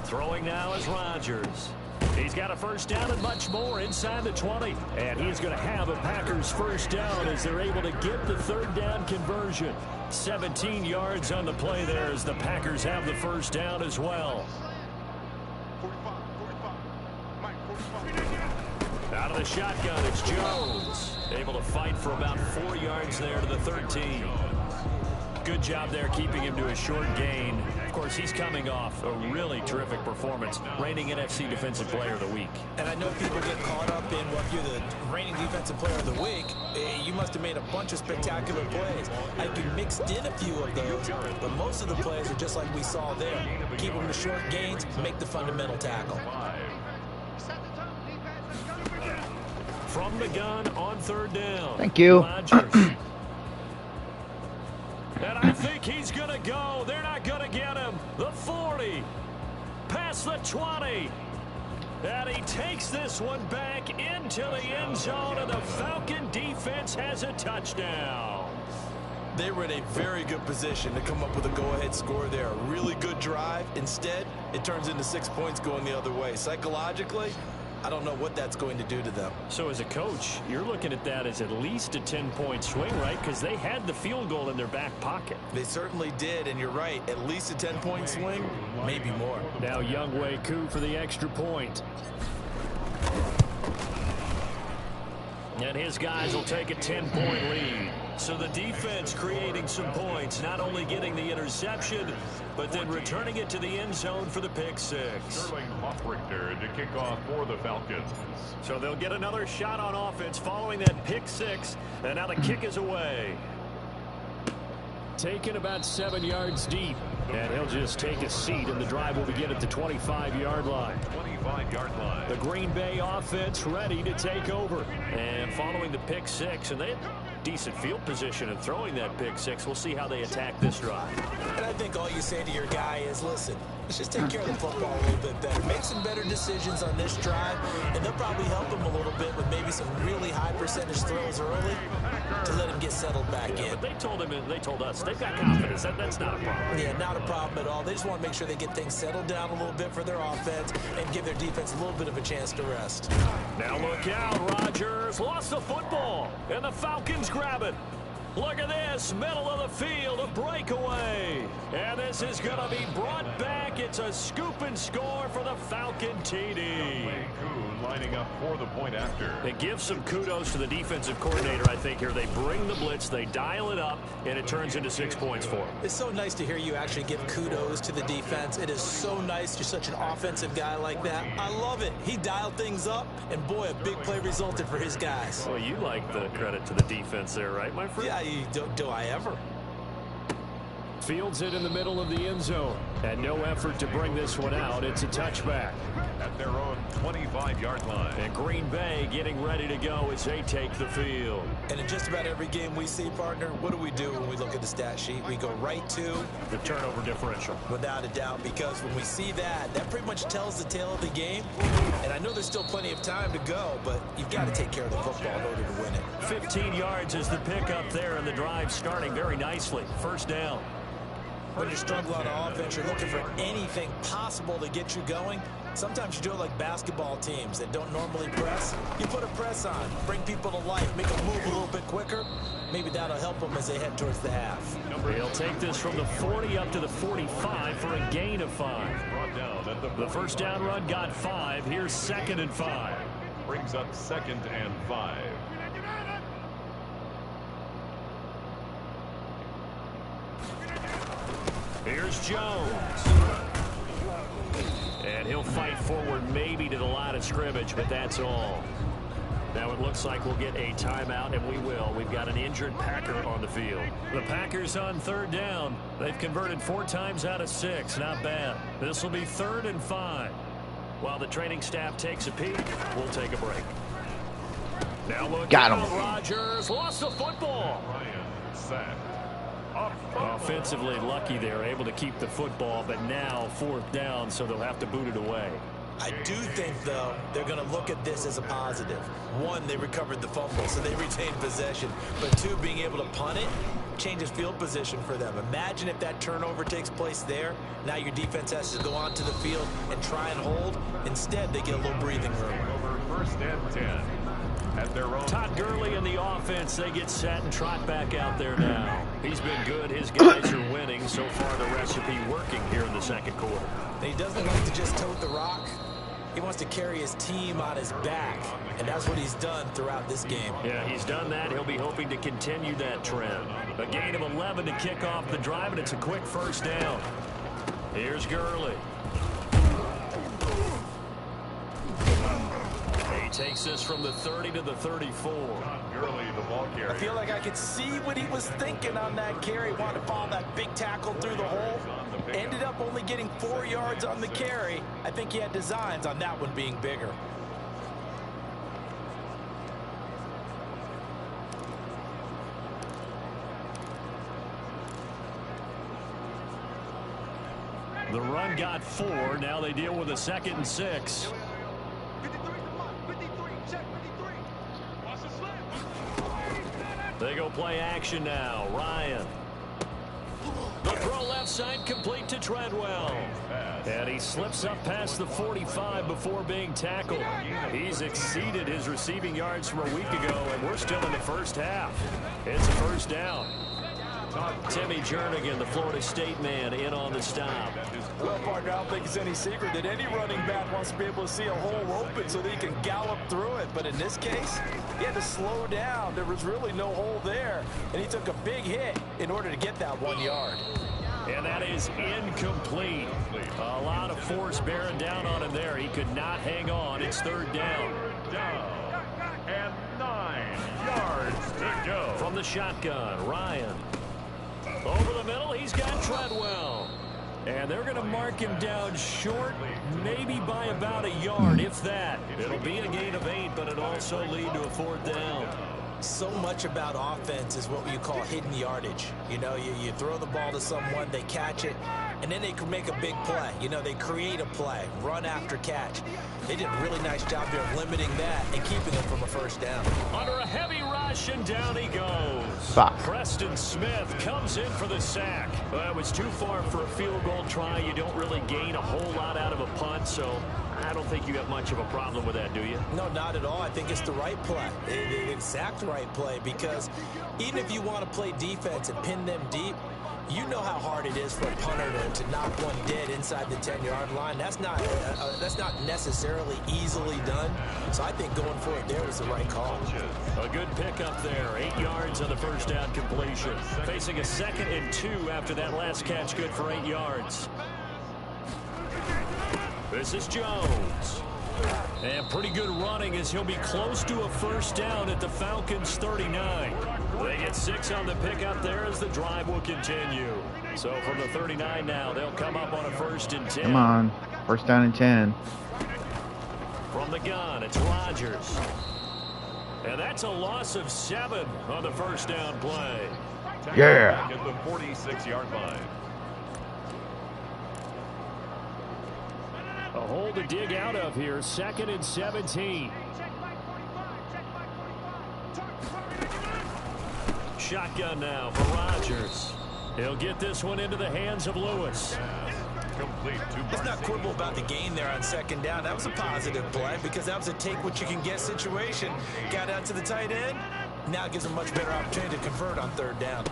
Throwing now is Rodgers. He's got a 1st down and much more inside the 20. And he's going to have a Packers 1st down as they're able to get the 3rd down conversion. 17 yards on the play there as the Packers have the 1st down as well. Out of the shotgun, it's Jones. Able to fight for about 4 yards there to the 13. Good job there keeping him to a short gain. Of course, he's coming off a really terrific performance, reigning NFC Defensive Player of the Week. And I know people get caught up in what you're the reigning Defensive Player of the Week. You must have made a bunch of spectacular plays. I think you mixed in a few of those, but most of the plays are just like we saw there. Keep them to short gains, make the fundamental tackle. From the gun on 3rd down. Thank you. Rodgers. And I think he's going to go. They're not going to get him. The 40. Past the 20. And he takes this one back into the end zone, and the Falcon defense defense has a touchdown. They were in a very good position to come up with a go-ahead score there. A really good drive. Instead, it turns into 6 points going the other way. Psychologically, I don't know what that's going to do to them. So as a coach, you're looking at that as at least a 10-point swing, right? Because they had the field goal in their back pocket. They certainly did, and you're right. At least a 10-point swing, maybe more. Now Younghoe Koo for the extra point. And his guys will take a 10-point lead. So the defense creating some points, not only getting the interception, but then returning it to the end zone for the pick six. Sterling Hoffrichter to kick off for the Falcons. So they'll get another shot on offense following that pick six, and now the kick is away. Taken about 7 yards deep, and he'll just take a seat, and the drive will begin at the 25-yard line. 25-yard line. The Green Bay offense ready to take over. And following the pick six, and they had decent field position in throwing that pick six. We'll see how they attack this drive. And I think all you say to your guy is, listen, let's just take care of the football a little bit better. Make some better decisions on this drive, and they'll probably help him a little bit with maybe some really high percentage throws early to let him get settled back in. But they told him, and they told us, they've got confidence. That's not a problem. Yeah, not a problem at all. They just want to make sure they get things settled down a little bit for their offense and give their defense a little bit of a chance to rest. Now look out, Rodgers lost the football, and the Falcons grab it. Look at this, middle of the field, a breakaway. And this is going to be brought back. It's a scoop and score for the Falcon TD. Lining up for the point after. It gives some kudos to the defensive coordinator, I think, here. They bring the blitz, they dial it up, and it turns into 6 points for them. It's so nice to hear you actually give kudos to the defense. It is so nice. You're such an offensive guy like that. I love it. He dialed things up, and boy, a big play resulted for his guys. Well, you like the credit to the defense there, right, my friend? Yeah, do I ever? Fields it in the middle of the end zone. And no effort to bring this one out. It's a touchback. At their own 25-yard line. And Green Bay getting ready to go as they take the field. And in just about every game we see, partner, what do we do when we look at the stat sheet? We go right to the turnover differential. Without a doubt, because when we see that, that pretty much tells the tale of the game. And I know there's still plenty of time to go, but you've got to take care of the football in order to win it. 15 yards is the pickup there, and the drive starting very nicely. First down. When you struggle on offense, you're looking for anything possible to get you going. Sometimes you do it like basketball teams that don't normally press. You put a press on, bring people to life, make them move a little bit quicker. Maybe that'll help them as they head towards the half. He'll take this from the 40 up to the 45 for a gain of 5. The first down run got 5. Here's 2nd and 5. Brings up 2nd and 5. Here's Jones. And he'll fight forward maybe to the line of scrimmage, but that's all. Now it looks like we'll get a timeout, and we will. We've got an injured Packer on the field. The Packers on 3rd down. They've converted 4 times out of 6. Not bad. This will be 3rd and 5. While the training staff takes a peek, we'll take a break. Now look Got out, him. Rodgers lost the football. Ryan sacked. Offensively lucky they're able to keep the football, but now 4th down, so they'll have to boot it away. I do think, though, they're going to look at this as a positive. 1, they recovered the fumble, so they retained possession. But 2, being able to punt it changes field position for them. Imagine if that turnover takes place there. Now your defense has to go onto the field and try and hold. Instead, they get a little breathing room. Over 1st and 10. At their own. Todd Gurley in the offense. They get set and trot back out there now. He's been good. His guys are winning. So far, the recipe working here in the 2nd quarter. He doesn't like to just tote the rock. He wants to carry his team on his back, and that's what he's done throughout this game. Yeah, he's done that. He'll be hoping to continue that trend. A gain of 11 to kick off the drive, and it's a quick 1st down. Here's Gurley. He takes this from the 30 to the 34. Gurley, the ball carrier. I feel like I could see what he was thinking on that carry. Wanted to follow that big tackle through the hole. Ended up only getting 4 yards on the carry. I think he had designs on that one being bigger. The run got 4. Now they deal with a 2nd and 6. They go play action now. Ryan. The throw left side complete to Treadwell. And he slips up past the 45 before being tackled. He's exceeded his receiving yards from a week ago, and we're still in the first half. It's a first down. Timmy Jernigan, the Florida State man, in on the stop. Well, partner, I don't think it's any secret that any running back wants to be able to see a hole open so that he can gallop through it. But in this case, he had to slow down. There was really no hole there, and he took a big hit in order to get that 1 yard. And that is incomplete. A lot of force bearing down on him there. He could not hang on. It's third down. And 9 yards to go. From the shotgun, Ryan. Over the middle, he's got Treadwell. And they're going to mark him down short, maybe by about a yard, if that. It'll be a gain of 8, but it'll also lead to a fourth down. So much about offense is what you call hidden yardage. You know, you throw the ball to someone, they catch it, and then they can make a big play. You know, they create a play, run after catch. They did a really nice job here of limiting that and keeping them from a first down. Under a heavy rush, and down he goes. Fuck. Preston Smith comes in for the sack. Well, it was too far for a field goal try. You don't really gain a whole lot out of a punt, so I don't think you have much of a problem with that, do you? No, not at all. I think it's the right play, the exact right play, because even if you want to play defense and pin them deep, you know how hard it is for a punter to knock one dead inside the 10-yard line. That's not necessarily easily done. So I think going for it there was the right call. A good pickup there. 8 yards on the first down completion. Facing a 2nd and 2 after that last catch, good for 8 yards. This is Jones. And pretty good running as he'll be close to a first down at the Falcons' 39. They get 6 on the pickup there as the drive will continue. So from the 39 now, they'll come up on a 1st and 10. Come on. First down and 10. From the gun, it's Rodgers. And that's a loss of 7 on the first down play. Yeah. At the 46-yard line. A hole to dig out of here. 2nd and 17. Shotgun now for Rodgers. He'll get this one into the hands of Lewis. Complete to Let's not quibble about the gain there on 2nd down. That was a positive play because that was a take-what-you-can-get situation. Got out to the tight end. Now it gives a much better opportunity to convert on 3rd down.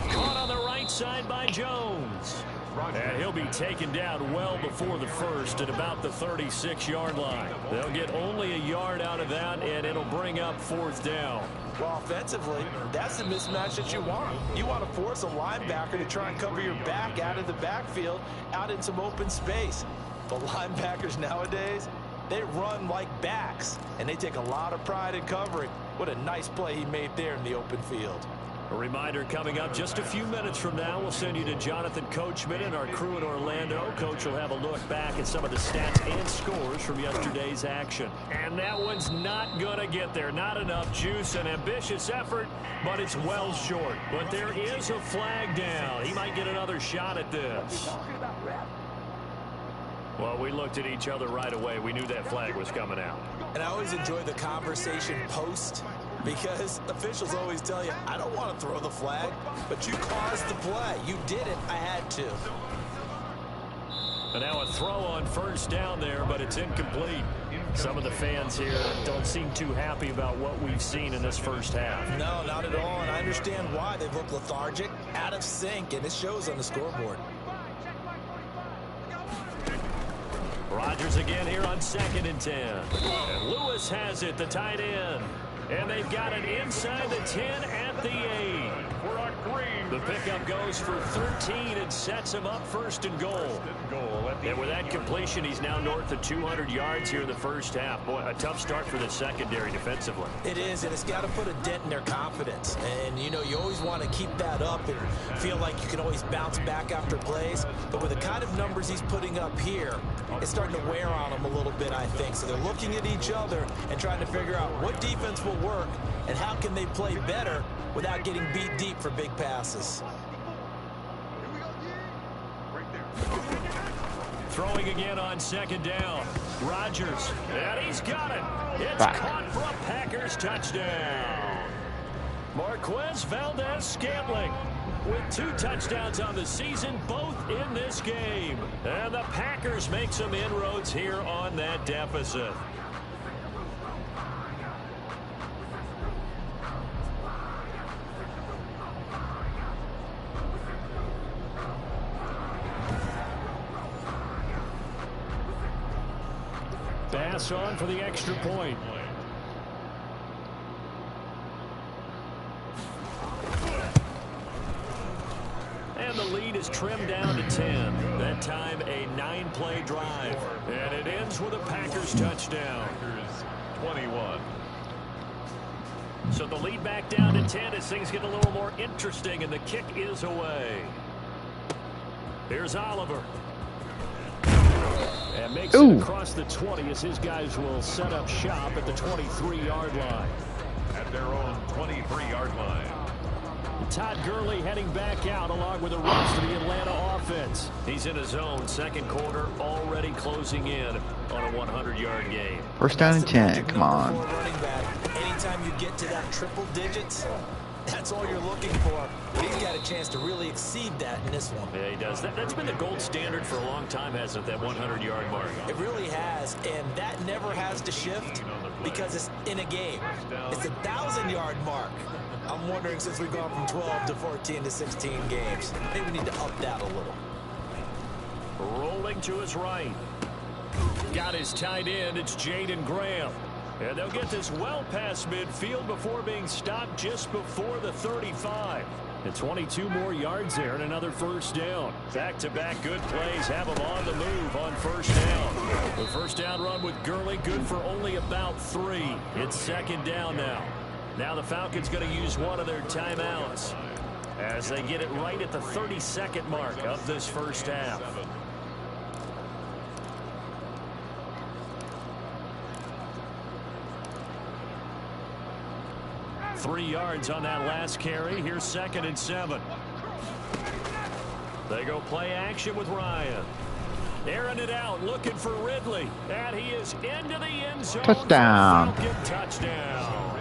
Caught on the right side by Jones. And he'll be taken down well before the first at about the 36-yard line. They'll get only a yard out of that, and it'll bring up 4th down. Well, offensively, that's the mismatch that you want. You want to force a linebacker to try and cover your back out of the backfield, out in some open space. But linebackers nowadays, they run like backs, and they take a lot of pride in covering. What a nice play he made there in the open field. A reminder coming up just a few minutes from now. We'll send you to Jonathan Coachman and our crew in Orlando. Coach will have a look back at some of the stats and scores from yesterday's action. And that one's not going to get there. Not enough juice, an ambitious effort, but it's well short. But there is a flag down. He might get another shot at this. Well, we looked at each other right away. We knew that flag was coming out. And I always enjoy the conversation post, because officials always tell you, I don't want to throw the flag, but you caused the play. You did it. I had to. And now a throw on 1st down there, but it's incomplete. Some of the fans here don't seem too happy about what we've seen in this first half. No, not at all, and I understand why. They look lethargic, out of sync, and it shows on the scoreboard. Rodgers again here on 2nd and 10. And Lewis has it, the tight end. And they've got it inside the 10 at the 8. The pickup goes for 13 and sets him up 1st and goal. And with that completion, he's now north of 200 yards here in the first half. Boy, a tough start for the secondary defensively. It is, and it's got to put a dent in their confidence. And, you know, you always want to keep that up and feel like you can always bounce back after plays. But with the kind of numbers he's putting up here, it's starting to wear on them a little bit, I think. So they're looking at each other and trying to figure out what defense will work and how can they play better without getting beat deep for big passes. Throwing again on 2nd down. Rodgers, and he's got it. It's caught for a Packers touchdown. Marquez Valdez-Scantling with 2 touchdowns on the season, both in this game. And the Packers make some inroads here on that deficit. Pass on for the extra point. And the lead is trimmed down to 10. That time a 9-play drive. And it ends with a Packers touchdown. Packers 21. So the lead back down to 10 as things get a little more interesting, and the kick is away. Here's Oliver. And makes it across the 20 as his guys will set up shop at the 23-yard line. At their own 23-yard line. Todd Gurley heading back out along with the rest of the Atlanta offense. He's in his own second quarter, already closing in on a 100-yard game. First down and 10. Come on. Anytime you get to that triple digits, that's all you're looking for. He's got a chance to really exceed that in this one. Yeah, he does. That's been the gold standard for a long time, hasn't it, that 100-yard mark? It really has, and that never has to shift because it's in a game. It's a 1,000-yard mark. I'm wondering, since we've gone from 12 to 14 to 16 games, maybe we need to up that a little. Rolling to his right. Got his tight end. It's Jaden Graham. And they'll get this well past midfield before being stopped just before the 35. And 22 more yards there and another first down. Back-to-back good plays have them on the move on first down. The first down run with Gurley good for only about 3. It's second down now. Now the Falcons going to use one of their timeouts as they get it right at the 32nd mark of this first half. Three yards on that last carry. Here's 2nd and 7. They go play action with Ryan. Airing it out, looking for Ridley. And he is into the end zone. Touchdown. Touchdown.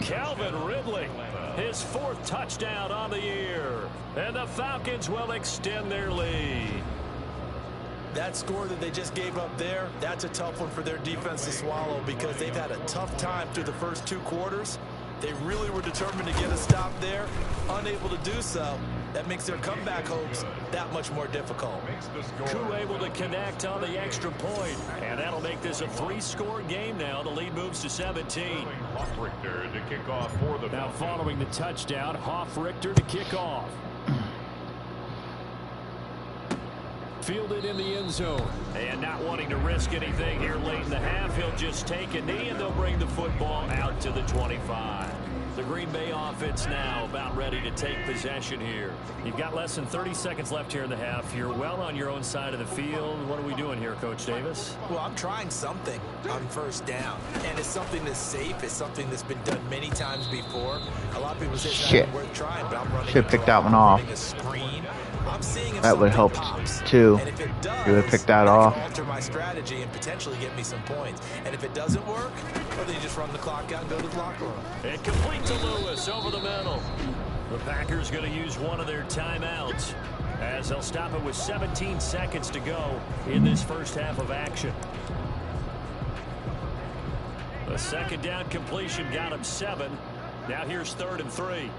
Calvin Ridley, his 4th touchdown on the year. And the Falcons will extend their lead. That score that they just gave up there, that's a tough one for their defense to swallow because they've had a tough time through the first 2 quarters. They really were determined to get a stop there, unable to do so. That makes their comeback hopes that much more difficult. Koo able to connect on the extra point, and that'll make this a 3-score game now. The lead moves to 17. Richter to kick off for the now following the touchdown, Richter to kick off. Fielded in the end zone. And not wanting to risk anything here late in the half, he'll just take a knee and they'll bring the football out to the 25. The Green Bay offense now about ready to take possession here. You've got less than 30 seconds left here in the half. You're well on your own side of the field. What are we doing here, Coach Davis? Well, I'm trying something on first down. And it's something that's safe. It's something that's been done many times before. A lot of people say it's not worth trying, but I'm running. Should have picked that one off. A screen. I'm seeing if that would help too. And if it does, you would pick that off. Alter my strategy and potentially get me some points. And if it doesn't work, well, then you just run the clock out and go to the locker room. And complete to Lewis over the middle. The Packers going to use one of their timeouts as they'll stop it with 17 seconds to go in this first half of action. The second down completion got him 7. Now here's 3rd and 3.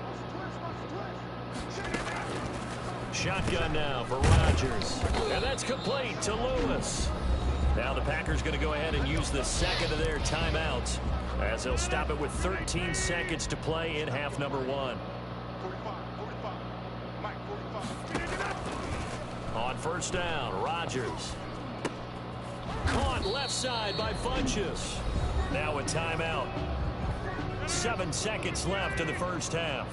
Shotgun now for Rodgers. And that's complete to Lewis. Now the Packers going to go ahead and use the second of their timeouts as they'll stop it with 13 seconds to play in half number 1. On first down, Rodgers. Caught left side by Funchess. Now a timeout. 7 seconds left in the first half.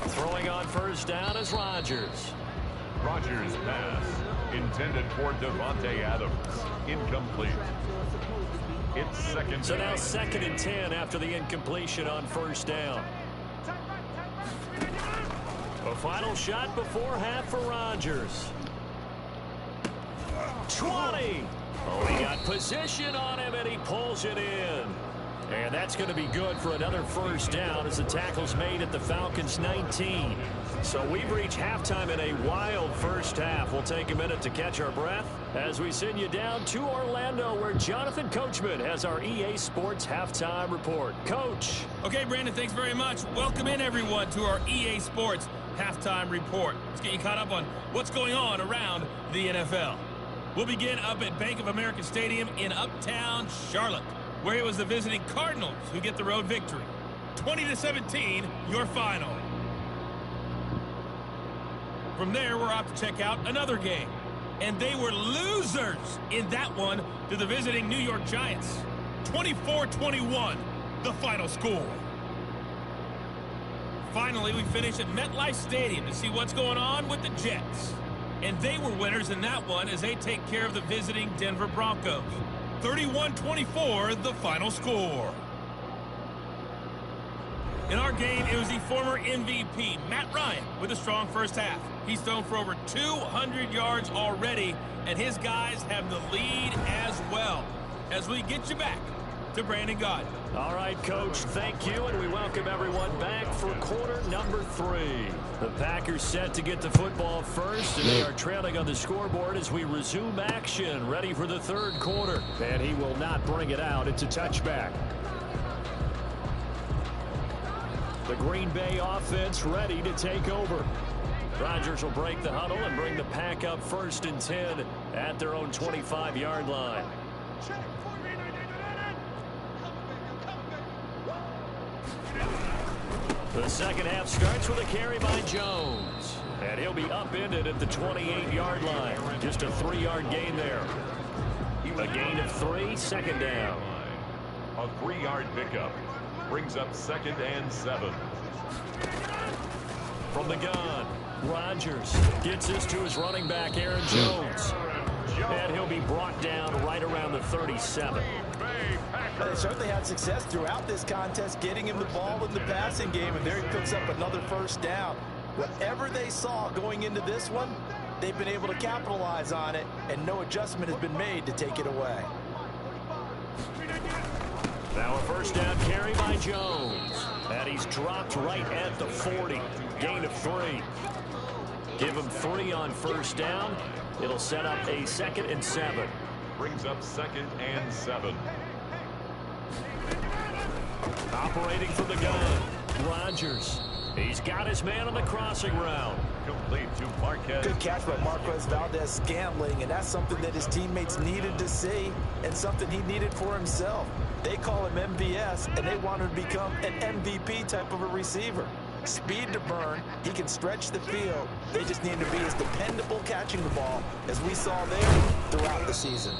Throwing on first down is Rodgers. Rodgers' pass intended for Devontae Adams. Incomplete. It's second. So now 2nd and 10 after the incompletion on first down. A final shot before half for Rodgers. 20. Oh, he got position on him, and he pulls it in. And that's going to be good for another first down as the tackle's made at the Falcons' 19. So we've reached halftime in a wild first half. We'll take a minute to catch our breath as we send you down to Orlando, where Jonathan Coachman has our EA Sports Halftime Report. Coach. Okay, Brandon, thanks very much. Welcome in, everyone, to our EA Sports Halftime Report. Let's get you caught up on what's going on around the NFL. We'll begin up at Bank of America Stadium in Uptown Charlotte, where it was the visiting Cardinals who get the road victory. 20-17, your final. From there, we're off to check out another game. And they were losers in that one to the visiting New York Giants. 24-21, the final score. Finally, we finish at MetLife Stadium to see what's going on with the Jets. And they were winners in that one as they take care of the visiting Denver Broncos. 31-24, the final score. In our game, it was the former MVP, Matt Ryan, with a strong first half. He's thrown for over 200 yards already, and his guys have the lead as well. As we get you back to Brandon Gaudin. All right, Coach, thank you, and we welcome everyone back for quarter number 3. The Packers set to get the football first, and they are trailing on the scoreboard as we resume action, ready for the third quarter. And he will not bring it out. It's a touchback. The Green Bay offense ready to take over. Rodgers will break the huddle and bring the Pack up 1st and 10 at their own 25-yard line. The second half starts with a carry by Jones. And he'll be upended at the 28-yard line. Just a 3-yard gain there. A gain of 3, second down. A 3-yard pickup brings up 2nd and 7. From the gun, Rodgers gets this to his running back, Aaron Jones. And he'll be brought down right around the 37. They certainly had success throughout this contest, getting him the ball in the passing game, and there he picks up another first down. Whatever they saw going into this one, they've been able to capitalize on it, and no adjustment has been made to take it away. Now a first down carry by Jones. And he's dropped right at the 40. Gain of 3. Give him 3 on first down. It'll set up a 2nd and 7. Brings up 2nd and 7. Operating from the gun, Rodgers. He's got his man on the crossing route. Complete to Marquez. Good catch by Marquez Valdez-Scantling, and that's something that his teammates needed to see and something he needed for himself. They call him MVS, and they want him to become an MVP type of a receiver. Speed to burn. He can stretch the field. They just need to be as dependable catching the ball as we saw there throughout the season.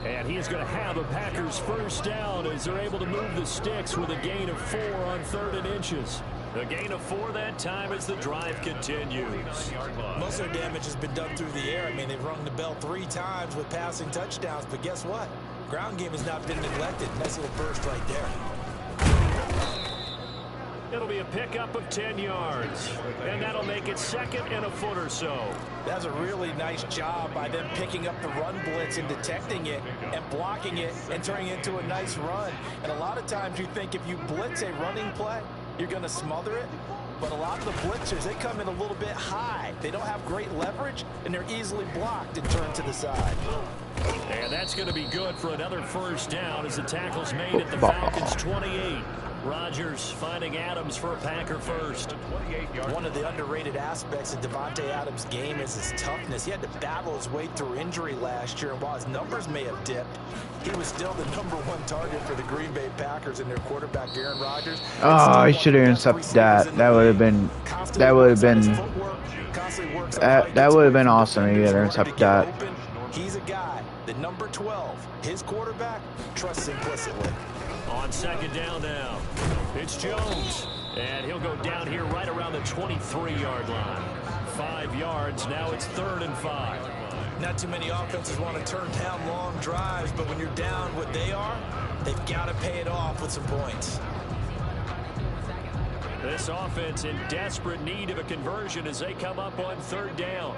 And he is going to have a Packers first down as they're able to move the sticks with a gain of 4 on 3rd and inches. A gain of 4 that time as the drive continues. Most of their damage has been done through the air. I mean, they've rung the bell 3 times with passing touchdowns, but guess what? Ground game has not been neglected. Nice little burst right there. It'll be a pickup of 10 yards, and that'll make it 2nd and a foot or so. That's a really nice job by them picking up the run blitz and detecting it and blocking it and turning it into a nice run. And a lot of times you think if you blitz a running play, you're going to smother it. But a lot of the blitzers, they come in a little bit high. They don't have great leverage, and they're easily blocked and turned to the side. And that's going to be good for another first down as the tackle's made at the Falcons' 28. Rodgers finding Adams for a Packer first. One of the underrated aspects of Devontae Adams' game is his toughness. He had to battle his way through injury last year, and while his numbers may have dipped, he was still the #1 target for the Green Bay Packers and their quarterback, Aaron Rodgers. Oh, he should have intercepted that. That would have been awesome. He had intercepted that. He's a guy, the number 12, his quarterback, trusts implicitly. On second down now, it's Jones. And he'll go down here right around the 23-yard line. 5 yards, now it's 3rd and 5. Not too many offenses want to turn down long drives, but when you're down what they are, they've got to pay it off with some points. This offense in desperate need of a conversion as they come up on 3rd down.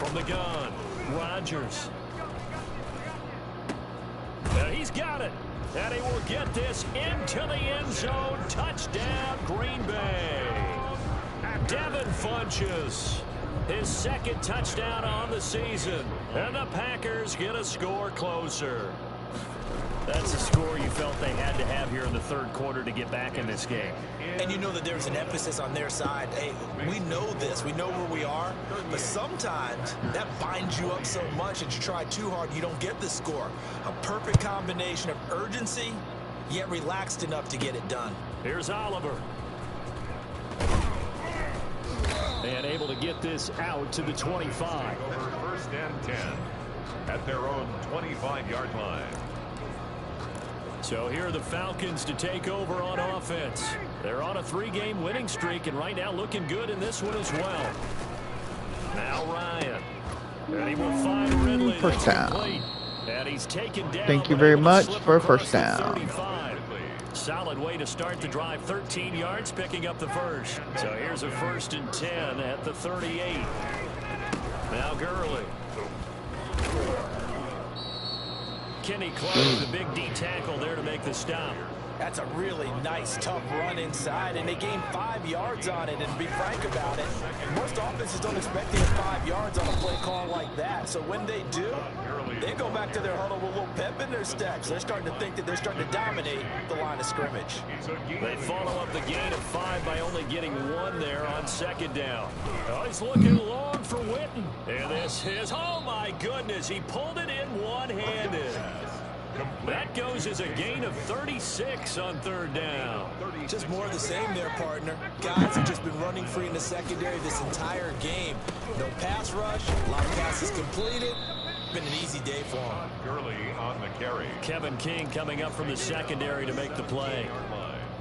From the gun, Rodgers. He's got it. And he will get this into the end zone. Touchdown, Green Bay. Devin Funchess, his second touchdown on the season. And the Packers get a score closer. That's a score you felt they had to have here in the third quarter to get back in this game. And you know that there's an emphasis on their side. Hey, we know this. We know where we are. But sometimes that binds you up so much that you try too hard, you don't get the score. A perfect combination of urgency, yet relaxed enough to get it done. Here's Oliver. And able to get this out to the 25. First and 10 at their own 25-yard line. So here are the Falcons to take over on offense. They're on a 3-game winning streak, and right now looking good in this one as well. Now Ryan. And he will find Ridley. First down. Complete. And he's taken down. Thank you very much for a first down. Solid way to start the drive. 13 yards, picking up the first. So here's a 1st and 10 at the 38. Now Gurley. Kenny Clark, the big D tackle there to make the stop. That's a really nice, tough run inside, and they gained 5 yards on it. And to be frank about it, most offenses don't expect to get 5 yards on a play call like that. So when they do, they go back to their huddle with a little pep in their steps. They're starting to think that they're starting to dominate the line of scrimmage. They follow up the gain of 5 by only getting 1 there on 2nd down. Oh, he's looking long for Witten. And this is, oh my goodness, he pulled it in one-handed. That goes as a gain of 36 on 3rd down. Just more of the same there, partner. Guys have just been running free in the secondary this entire game. No pass rush, a lot of passes completed. Been an easy day for him. Gurley on the carry. Kevin King coming up from the secondary to make the play.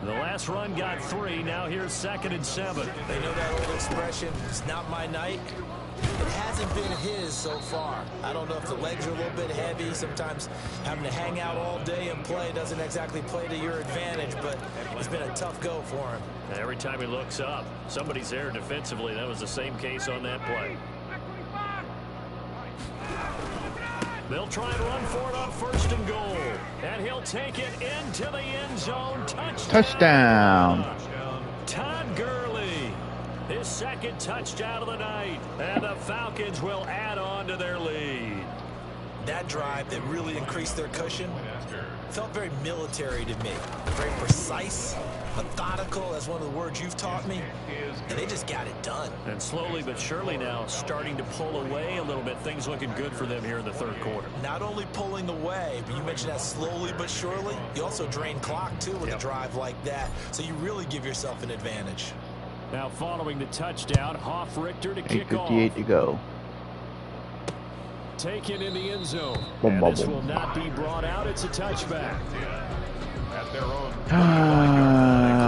The last run got 3. Now here's 2nd and 7. They know that old expression, it's not my night. It hasn't been his so far. I don't know if the legs are a little bit heavy. Sometimes having to hang out all day and play doesn't exactly play to your advantage, but it's been a tough go for him. Every time he looks up, somebody's there defensively. That was the same case on that play. They'll try and run for it on 1st and goal. And he'll take it into the end zone. Touchdown. Todd Gurley. His 2nd touchdown of the night. And the Falcons will add on to their lead. That drive that really increased their cushion felt very military to me. Very precise, methodical, as one of the words you've taught me. And they just got it done. And slowly but surely now starting to pull away a little bit. Things looking good for them here in the 3rd quarter. Not only pulling away, but you mentioned that slowly but surely. You also drain clock, too, with a drive like that. So you really give yourself an advantage. Now following the touchdown, Hoff-Richter to kick off. 8:58 to go. Taken in the end zone. Boom, And boom, this boom. will not be brought out. It's a touchback. At their own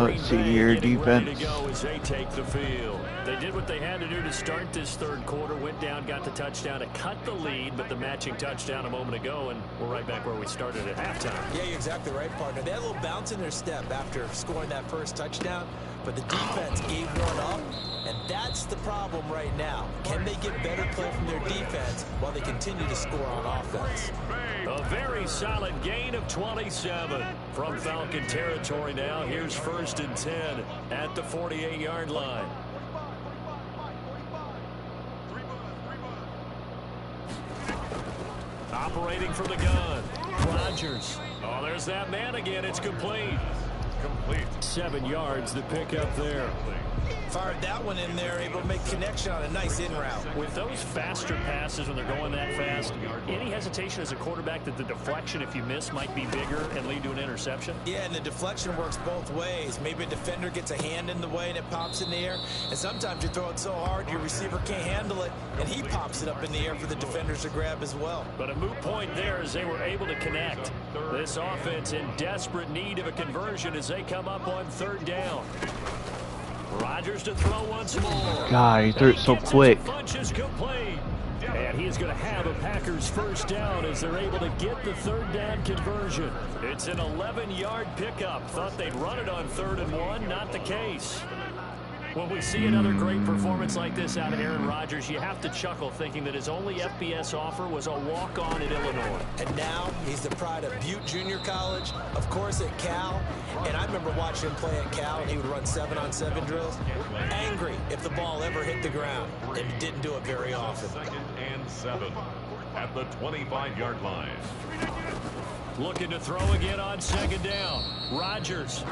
Let's see here, Getting ready to defense. go as they take the field. They did what they had to do to start this 3rd quarter. Went down, got the touchdown to cut the lead, but the matching touchdown a moment ago, and we're right back where we started at halftime. Yeah, you're exactly right, partner. They had a little bounce in their step after scoring that first touchdown, but the defense gave one up, and that's the problem right now. Can they get better play from their defense while they continue to score on offense? A very solid gain of 27 from Falcon territory now. Here's 1st and 10 at the 48-yard line. Operating from the gun, Rodgers. Oh, there's that man again. It's complete. 7 yards, the pickup there. Fired that one in there, able to make connection on a nice in route. With those faster passes when they're going that fast, any hesitation as a quarterback that the deflection, if you miss, might be bigger and lead to an interception? Yeah, and the deflection works both ways. Maybe a defender gets a hand in the way and it pops in the air, and sometimes you throw it so hard your receiver can't handle it, and he pops it up in the air for the defenders to grab as well. But a moot point there as they were able to connect. This offense in desperate need of a conversion as they come up on 3rd down. Rodgers to throw once more. God, he threw it so quick. Funchess complete. And he's going to have a Packers 1st down as they're able to get the 3rd down conversion. It's an 11-yard pickup. Thought they'd run it on 3rd and 1. Not the case. When we see another great performance like this out of Aaron Rodgers, you have to chuckle thinking that his only FBS offer was a walk-on at Illinois. And now he's the pride of Butte Junior College, of course at Cal. And I remember watching him play at Cal, and he would run 7-on-7 drills. Angry if the ball ever hit the ground, and he didn't do it very often. 2nd and 7 at the 25-yard line. Looking to throw again on 2nd down. Rodgers,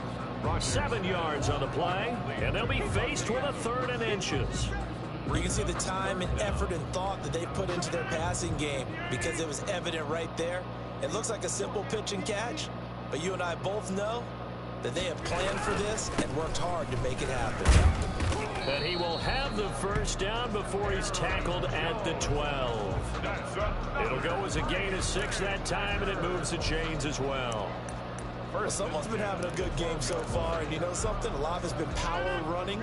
7 yards on the play, and they'll be faced with a 3rd and inches. You can see the time and effort and thought that they put into their passing game because it was evident right there. It looks like a simple pitch and catch, but you and I both know that they have planned for this and worked hard to make it happen. And he will have the 1st down before he's tackled at the 12. It'll go as a gain of 6 that time, and it moves the chains as well. Someone's been having a good game so far, and you know something? A lot has been power running.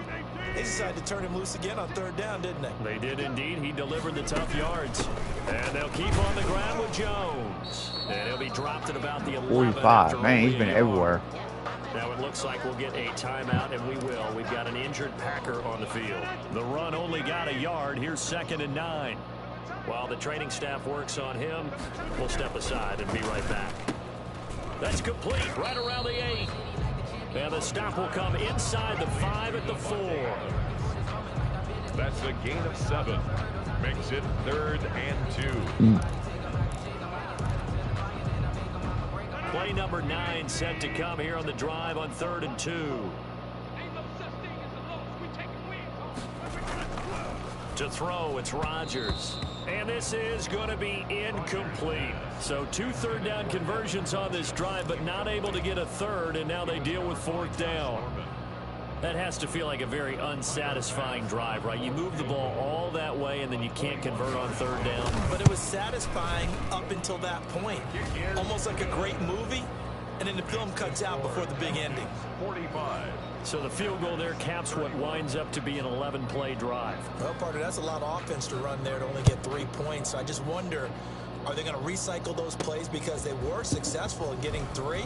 They decided to turn him loose again on 3rd down, didn't they? They did indeed. He delivered the tough yards. And they'll keep on the ground with Jones. And he'll be dropped at about the 11. 45. Man, he's been everywhere. Now it looks like we'll get a timeout, and we will. We've got an injured Packer on the field. The run only got a yard. Here's 2nd and 9. While the training staff works on him, we'll step aside and be right back. That's complete right around the 8. And the stop will come inside the 5 at the 4. That's a gain of 7. Makes it 3rd and 2. Play number 9 set to come here on the drive on 3rd and 2. To throw, it's Rodgers. And this is going to be incomplete. So 2 3rd down conversions on this drive, but not able to get a 3rd, and now they deal with 4th down. That has to feel like a very unsatisfying drive, right? You move the ball all that way, and then you can't convert on 3rd down. But it was satisfying up until that point. Almost like a great movie, and then the film cuts out before the big ending. 45. So the field goal there caps what winds up to be an 11-play drive. Well, partner, that's a lot of offense to run there to only get 3 points. So I just wonder, are they going to recycle those plays because they were successful in getting 3?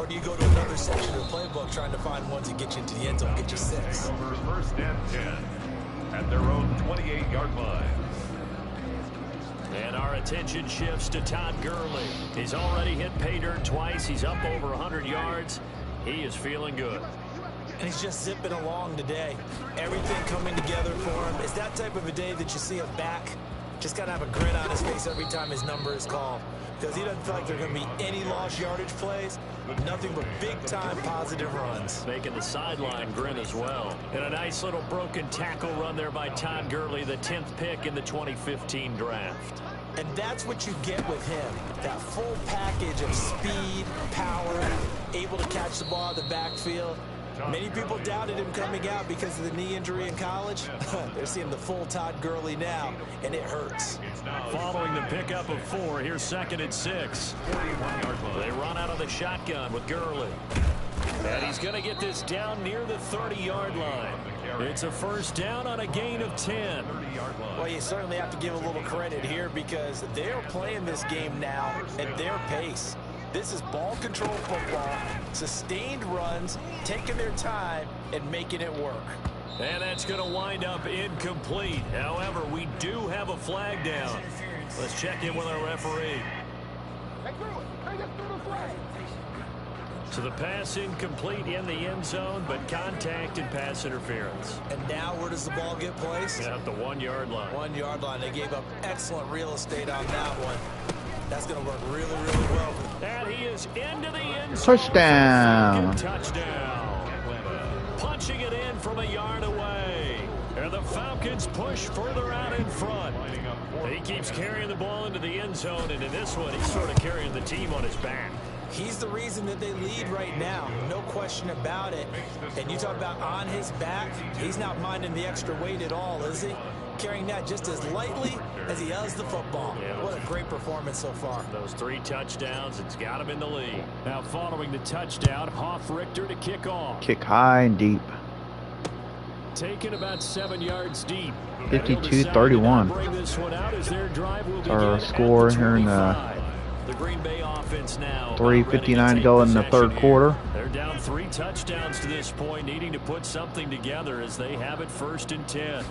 Or do you go to another section of the playbook trying to find ones that get you into the end zone, get you 6? Over 1st and 10 at their own 28-yard line. And our attention shifts to Todd Gurley. He's already hit pay dirt twice. He's up over 100 yards. He is feeling good. And he's just zipping along today. Everything coming together for him. It's that type of a day that you see a back just kind of have a grin on his face every time his number is called. Because he doesn't feel like there are going to be any lost yardage plays. Nothing but big-time positive runs. Making the sideline grin as well. And a nice little broken tackle run there by Todd Gurley, the 10th pick in the 2015 draft. And that's what you get with him. That full package of speed, power, able to catch the ball in the backfield. Many people doubted him coming out because of the knee injury in college. They're seeing the full Todd Gurley now, and it hurts. Following the pickup of 4, here's 2nd and 6. They run out of the shotgun with Gurley. And he's going to get this down near the 30-yard line. It's a 1st down on a gain of 10. Well, you certainly have to give a little credit here because they're playing this game now at their pace. This is ball control football, sustained runs, taking their time, and making it work. And that's going to wind up incomplete. However, we do have a flag down. Let's check in with our referee. So the pass incomplete in the end zone, but contact and pass interference. And now where does the ball get placed? At the 1-yard line. 1-yard line. They gave up excellent real estate on that one. That's going to work really, really well. And he is into the end zone. Touchdown. Touchdown. Punching it in from a yard away. And the Falcons push further out in front. He keeps carrying the ball into the end zone, and in this one, he's sort of carrying the team on his back. He's the reason that they lead right now. No question about it. And you talk about on his back, he's not minding the extra weight at all, is he? Carrying that just as lightly as he does the football. Yeah. What a great performance so far. Those 3 touchdowns, it's got him in the lead. Now following the touchdown, Hoff-Richter to kick off. Kick high and deep. Taken about 7 yards deep. 52-31. Our score here in the Green Bay offense now. 3:59 to go in the 3rd quarter. They're down 3 3 touchdowns to this point, needing to put something together as they have it 1st and 10.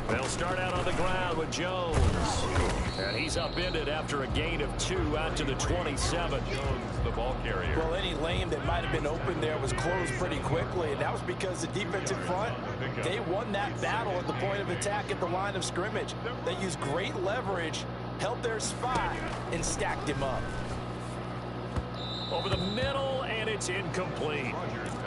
They'll start out on the ground with Jones. And he's upended after a gain of 2 out to the 27. Jones, the ball carrier. Well, any lane that might have been open there was closed pretty quickly, and that was because the defensive front, they won that battle at the point of attack at the line of scrimmage. They used great leverage, held their spot, and stacked him up. Over the middle, and it's incomplete.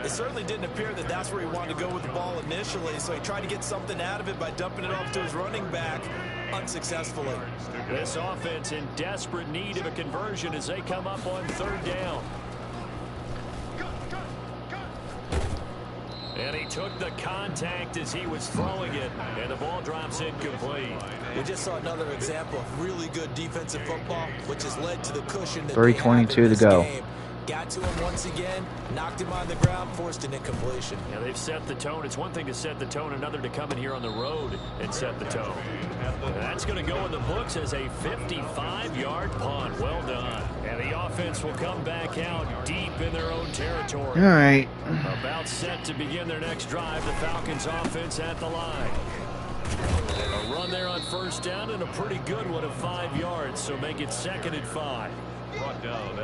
It certainly didn't appear that that's where he wanted to go with the ball initially, so he tried to get something out of it by dumping it off to his running back unsuccessfully. This offense in desperate need of a conversion as they come up on 3rd down. And he took the contact as he was throwing it, and the ball drops incomplete. We just saw another example of really good defensive football, which has led to the cushion that 3:22 they have in this to go. game. Got to him once again, knocked him on the ground, forced an incompletion. Yeah, they've set the tone. It's one thing to set the tone, another to come in here on the road and set the tone. And that's going to go in the books as a 55-yard punt. Well done. And the offense will come back out deep in their own territory. All right. About set to begin their next drive. The Falcons offense at the line. A run there on 1st down and a pretty good one of 5 yards, so make it 2nd and 5.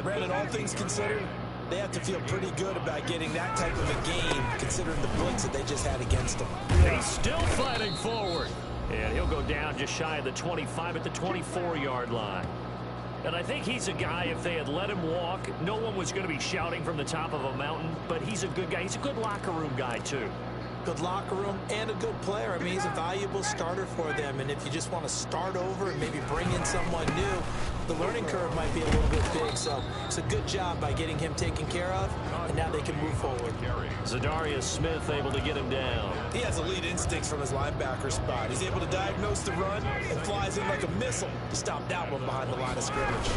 Brandon, all things considered, they have to feel pretty good about getting that type of a game, considering the blitz that they just had against them. He's still fighting forward. And he'll go down just shy of the 25 at the 24-yard line. And I think he's a guy, if they had let him walk, no one was going to be shouting from the top of a mountain. But he's a good guy. He's a good locker room guy, too. Good locker room and a good player. I mean, he's a valuable starter for them. And if you just want to start over and maybe bring in someone new, the learning curve might be a little bit big. So it's a good job by getting him taken care of, and now they can move forward. Zadarius Smith able to get him down. He has elite instincts from his linebacker spot. He's able to diagnose the run and flies in like a missile to stop that one behind the line of scrimmage.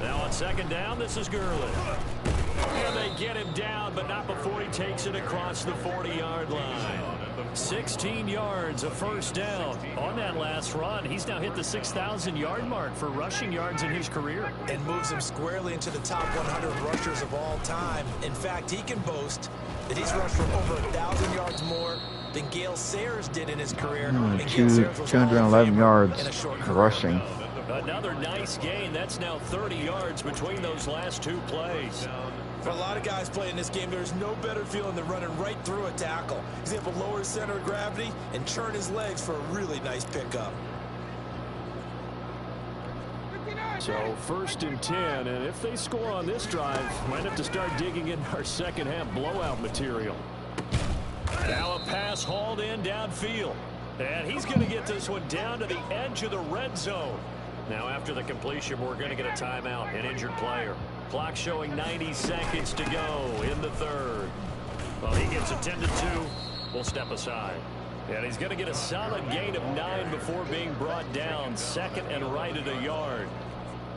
Now on 2nd down, this is Gurley. And they get him down, but not before he takes it across the 40-yard line. 16 yards, a 1st down. On that last run, he's now hit the 6,000-yard mark for rushing yards in his career. And moves him squarely into the top 100 rushers of all time. In fact, he can boast that he's rushed for over 1,000 yards more than Gale Sayers did in his career. 211 yards rushing. Another nice gain. That's now 30 yards between those last 2 plays. For a lot of guys playing this game, there's no better feeling than running right through a tackle. He's able to lower his center of gravity and churn his legs for a really nice pickup. So 1st and 10, and if they score on this drive, might have to start digging in our second half blowout material. Now a pass hauled in downfield. And he's going to get this one down to the edge of the red zone. Now after the completion, we're going to get a timeout, an injured player. Clock showing 90 seconds to go in the 3rd. Well, he gets attended to. We'll step aside. And he's going to get a solid gain of 9 before being brought down. 2nd and right at a yard.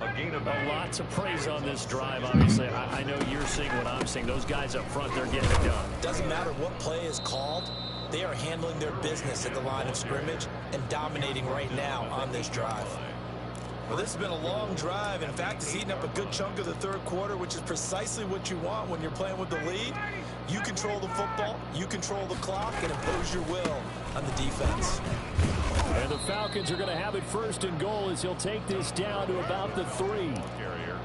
A lot to praise on this drive, obviously. I know you're seeing what I'm seeing. Those guys up front, they're getting it done. Doesn't matter what play is called. They are handling their business at the line of scrimmage and dominating right now on this drive. Well, this has been a long drive. In fact, it's eaten up a good chunk of the 3rd quarter, which is precisely what you want when you're playing with the lead. You control the football, you control the clock, and impose your will on the defense. And the Falcons are going to have it 1st and goal as he'll take this down to about the 3.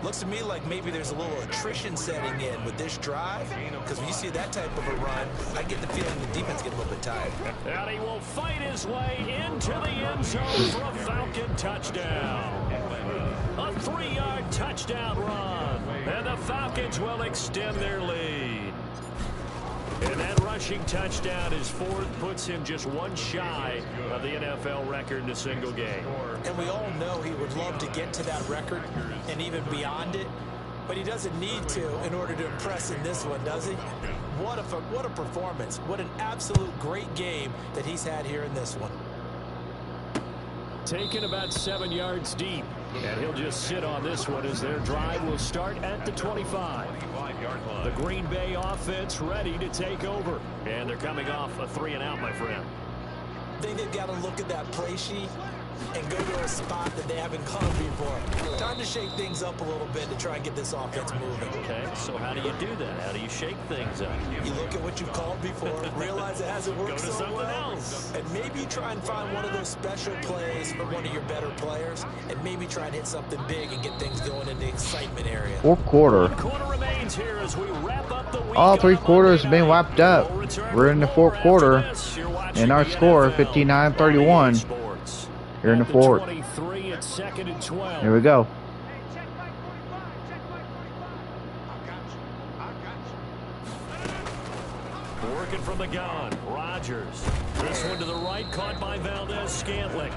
Looks to me like maybe there's a little attrition setting in with this drive, because when you see that type of a run, I get the feeling the defense gets a little bit tired. And he will fight his way into the end zone for a Falcon touchdown. A 3-yard touchdown run. And the Falcons will extend their lead. And that rushing touchdown is 4th, puts him just 1 shy of the NFL record in a single game. And we all know he would love to get to that record and even beyond it, but he doesn't need to in order to impress in this one, does he? What a performance. What an absolute great game that he's had here in this one. Taken about 7 yards deep. And he'll just sit on this one as their drive will start at the 25. The Green Bay offense ready to take over. And they're coming off a 3-and-out, my friend. I think they've got to look at that play sheet and go to a spot that they haven't gone before. Time to to shake things up a little bit to try and get this offense moving. Okay, so how do you do that? How do you shake things up? You look at what you've called before, realize it hasn't worked Go to so something well, else. and maybe you try and find one of those special plays for one of your better players, and maybe try and hit something big and get things going in the excitement area. Fourth quarter. Quarter remains here as we wrap up the week. All three quarters have been wiped up. We're in the fourth quarter, and our score 59-31. Here in the fourth. Here we go. Working from the gun, Rodgers. This one to the right, caught by Valdez-Scantling.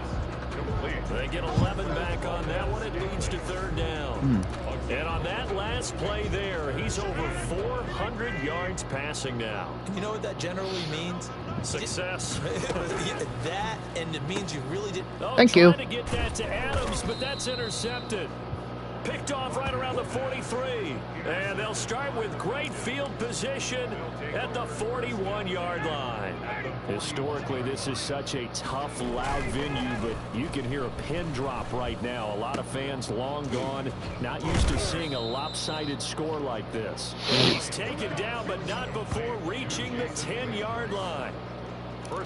They get 11 back on that one. It leads to third down. And on that last play there, he's over 400 yards passing now. You know what that generally means? Success. That, and it means you really didn't. Thank you. Trying to get that to Adams, but that's intercepted. Picked off right around the 43. And they'll start with great field position at the 41-yard line. Historically, this is such a tough, loud venue, but you can hear a pin drop right now. A lot of fans long gone, not used to seeing a lopsided score like this. He's taken down, but not before reaching the 10-yard line.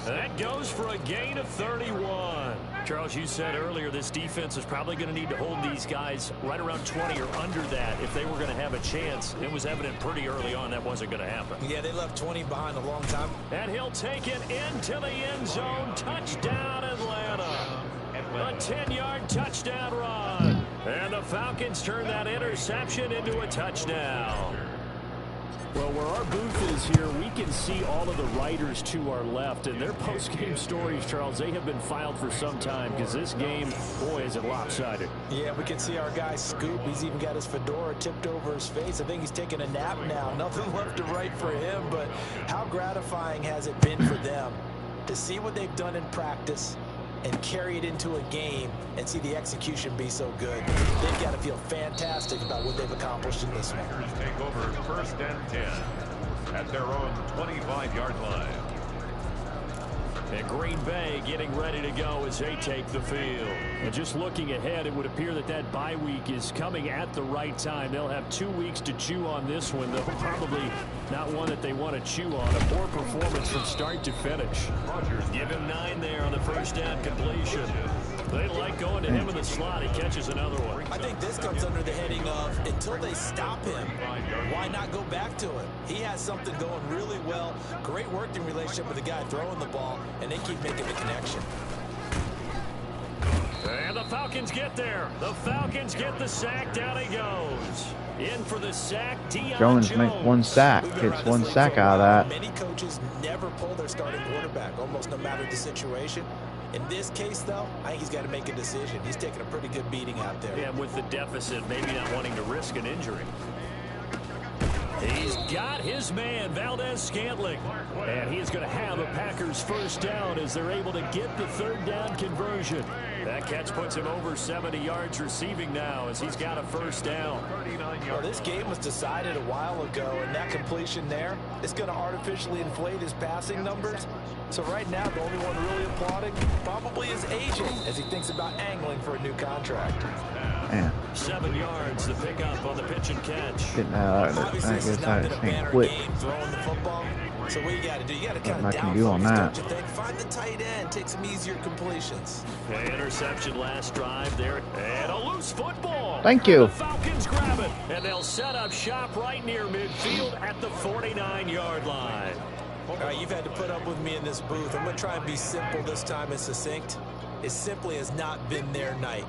That goes for a gain of 31. Charles, you said earlier this defense is probably going to need to hold these guys right around 20 or under that if they were going to have a chance. It was evident pretty early on that wasn't going to happen. Yeah, they left 20 behind a long time. And he'll take it into the end zone. Touchdown, Atlanta. A 10-yard touchdown run. And the Falcons turn that interception into a touchdown. Well, where our booth is here, we can see all of the writers to our left, and their post-game stories, Charles, they have been filed for some time because this game, boy, is it lopsided. Yeah, we can see our guy Scoop. He's even got his fedora tipped over his face. I think he's taking a nap now. Nothing left to write for him, but how gratifying has it been for them to see what they've done in practice and carry it into a game and see the execution be so good. They've got to feel fantastic about what they've accomplished in this one. Take over first and 10 at their own 25-yard line. And Green Bay getting ready to go as they take the field. And just looking ahead, it would appear that that bye week is coming at the right time. They'll have 2 weeks to chew on this one, though probably not one that they want to chew on. A poor performance from start to finish. Give him 9 there on the first down completion. They like going to him in the slot. He catches another one. I think this comes under the heading of until they stop him, why not go back to it? He has something going really well. Great working relationship with the guy throwing the ball, and they keep making the connection. And the Falcons get there. The Falcons get the sack. Down he goes. In for the sack, Jones makes one sack. Gets one sack out of that. Many coaches never pull their starting quarterback, almost no matter the situation. In this case, though, I think he's got to make a decision. He's taking a pretty good beating out there. Yeah, with the deficit, maybe not wanting to risk an injury. He's got his man, Valdez-Scantling. And he's going to have a Packers first down as they're able to get the third down conversion. That catch puts him over 70 yards receiving now as he's got a first down. Well, this game was decided a while ago, and that completion there is going to artificially inflate his passing numbers. So right now, the only one really applauding probably his agent as he thinks about angling for a new contract. Man. 7 yards, the pickup on the pitch and catch. Getting out of it. Obviously, I this has guess not I been a just banner can't quit. game throwing the football. So what you got to do? You got to kind of Nothing I can do on downfocus, that. don't you think? Find the tight end, take some easier completions. Interception last drive there. And a loose football. Thank you. The Falcons grab it. And they'll set up shop right near midfield at the 49-yard line. All right, you've had to put up with me in this booth. I'm going to try and be simple this time and succinct. It simply has not been their night.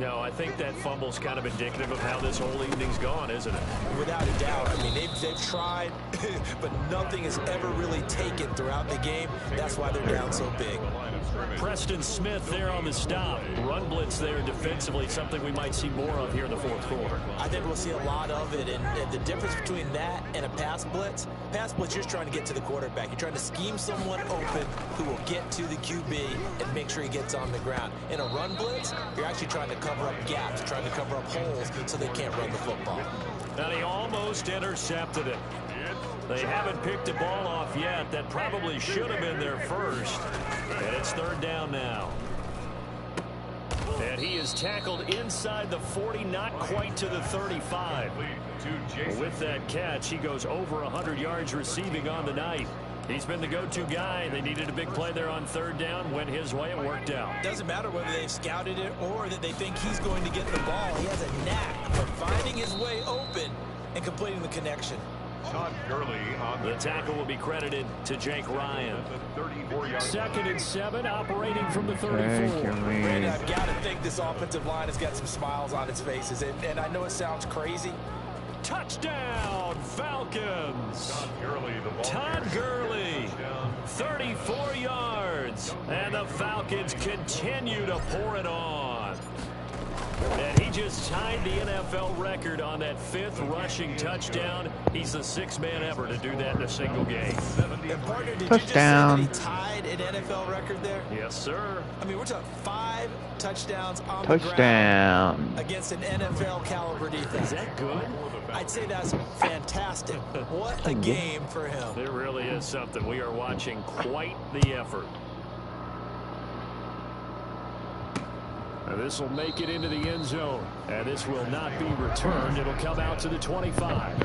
No, I think that fumble's kind of indicative of how this whole evening's gone, isn't it? Without a doubt. I mean, they've tried, but nothing has ever really taken throughout the game. That's why they're down so big. Preston Smith there on the stop. Run blitz there defensively, something we might see more of here in the fourth quarter. I think we'll see a lot of it, and the difference between that and a pass blitz, you're just trying to get to the quarterback. You're trying to scheme someone open who will get to the QB and make sure he gets on the ground. In a run blitz, you're actually trying to cover up gaps, trying to cover up holes so they can't run the football. And he almost intercepted it. They haven't picked a ball off yet. That probably should have been their first. And it's third down now. And he is tackled inside the 40, not quite to the 35. With that catch, he goes over 100 yards receiving on the night. He's been the go-to guy. They needed a big play there on third down. Went his way. It worked out. Doesn't matter whether they've scouted it or that they think he's going to get the ball. He has a knack for finding his way open and completing the connection. Todd Gurley on the tackle will be credited to Jake Ryan. 2nd and 7, operating from the 34. And I've got to think this offensive line has got some smiles on its faces. And I know it sounds crazy. Touchdown, Falcons. Todd Gurley, 34 yards. And the Falcons continue to pour it on. And he just tied the NFL record on that 5th rushing touchdown. He's the 6th man ever to do that in a single game. And partner, did touchdown. You just say that he tied an NFL record there? Yes, sir. I mean, we're talking 5 touchdowns on touchdown. the ground against an NFL caliber defense. Is that good? I'd say that's fantastic. What a game for him. It really is something. We are watching quite the effort. This will make it into the end zone, and this will not be returned. It'll come out to the 25.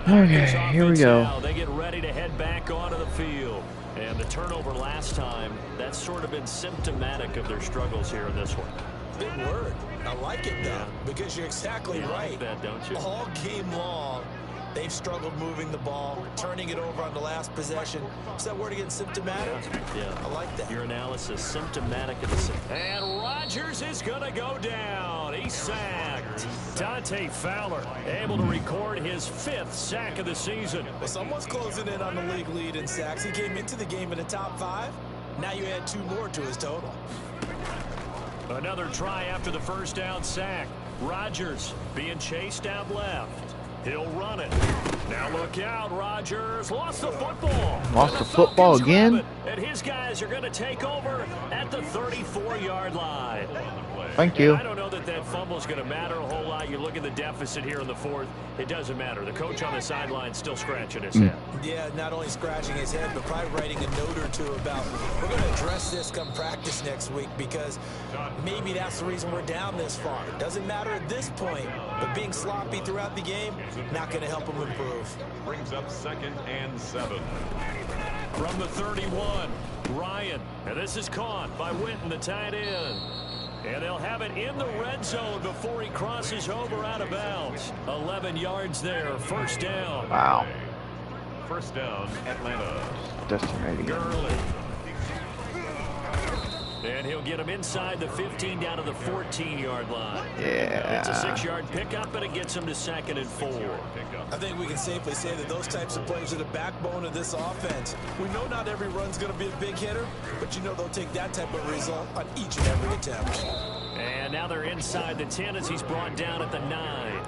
Okay, here we go. Now, they get ready to head back onto the field. And the turnover last time, that's sort of been symptomatic of their struggles here in this one. Big word. I like it, though, because you're exactly right. Like that, don't you? All game long, they've struggled moving the ball, turning it over on the last possession. Is that word again, symptomatic? Yeah. I like that. Your analysis, symptomatic of the... And Rodgers is going to go down. He's sacked. Dante Fowler able to record his 5th sack of the season. Well, someone's closing in on the league lead in sacks. He came into the game in the top 5. Now you add 2 more to his total. Another try after the first down sack. Rodgers being chased out left. He'll run it. Now look out, Rodgers. Lost the football. Lost the football again? And his guys are going to take over at the 34-yard line. Thank you. I don't know that that fumble is going to matter a whole lot. You look at the deficit here in the 4th. It doesn't matter. The coach on the sideline still scratching his head. Yeah, not only scratching his head, but probably writing a note or two about, we're going to address this come practice next week because maybe that's the reason we're down this far. It doesn't matter at this point, but being sloppy throughout the game, not going to help him improve. Brings up 2nd and 7. From the 31, Ryan. And this is caught by Winton, the tight end. And they'll have it in the red zone before he crosses over out of bounds. 11 yards there, 1st down. Wow. 1st down, Atlanta. Decimating. Gurley. And he'll get him inside the 15 down to the 14-yard line. Yeah. It's a 6-yard pickup, but it gets him to 2nd and 4. I think we can safely say that those types of plays are the backbone of this offense. We know not every run's going to be a big hitter, but you know they'll take that type of result on each and every attempt. And now they're inside the 10 as he's brought down at the 9.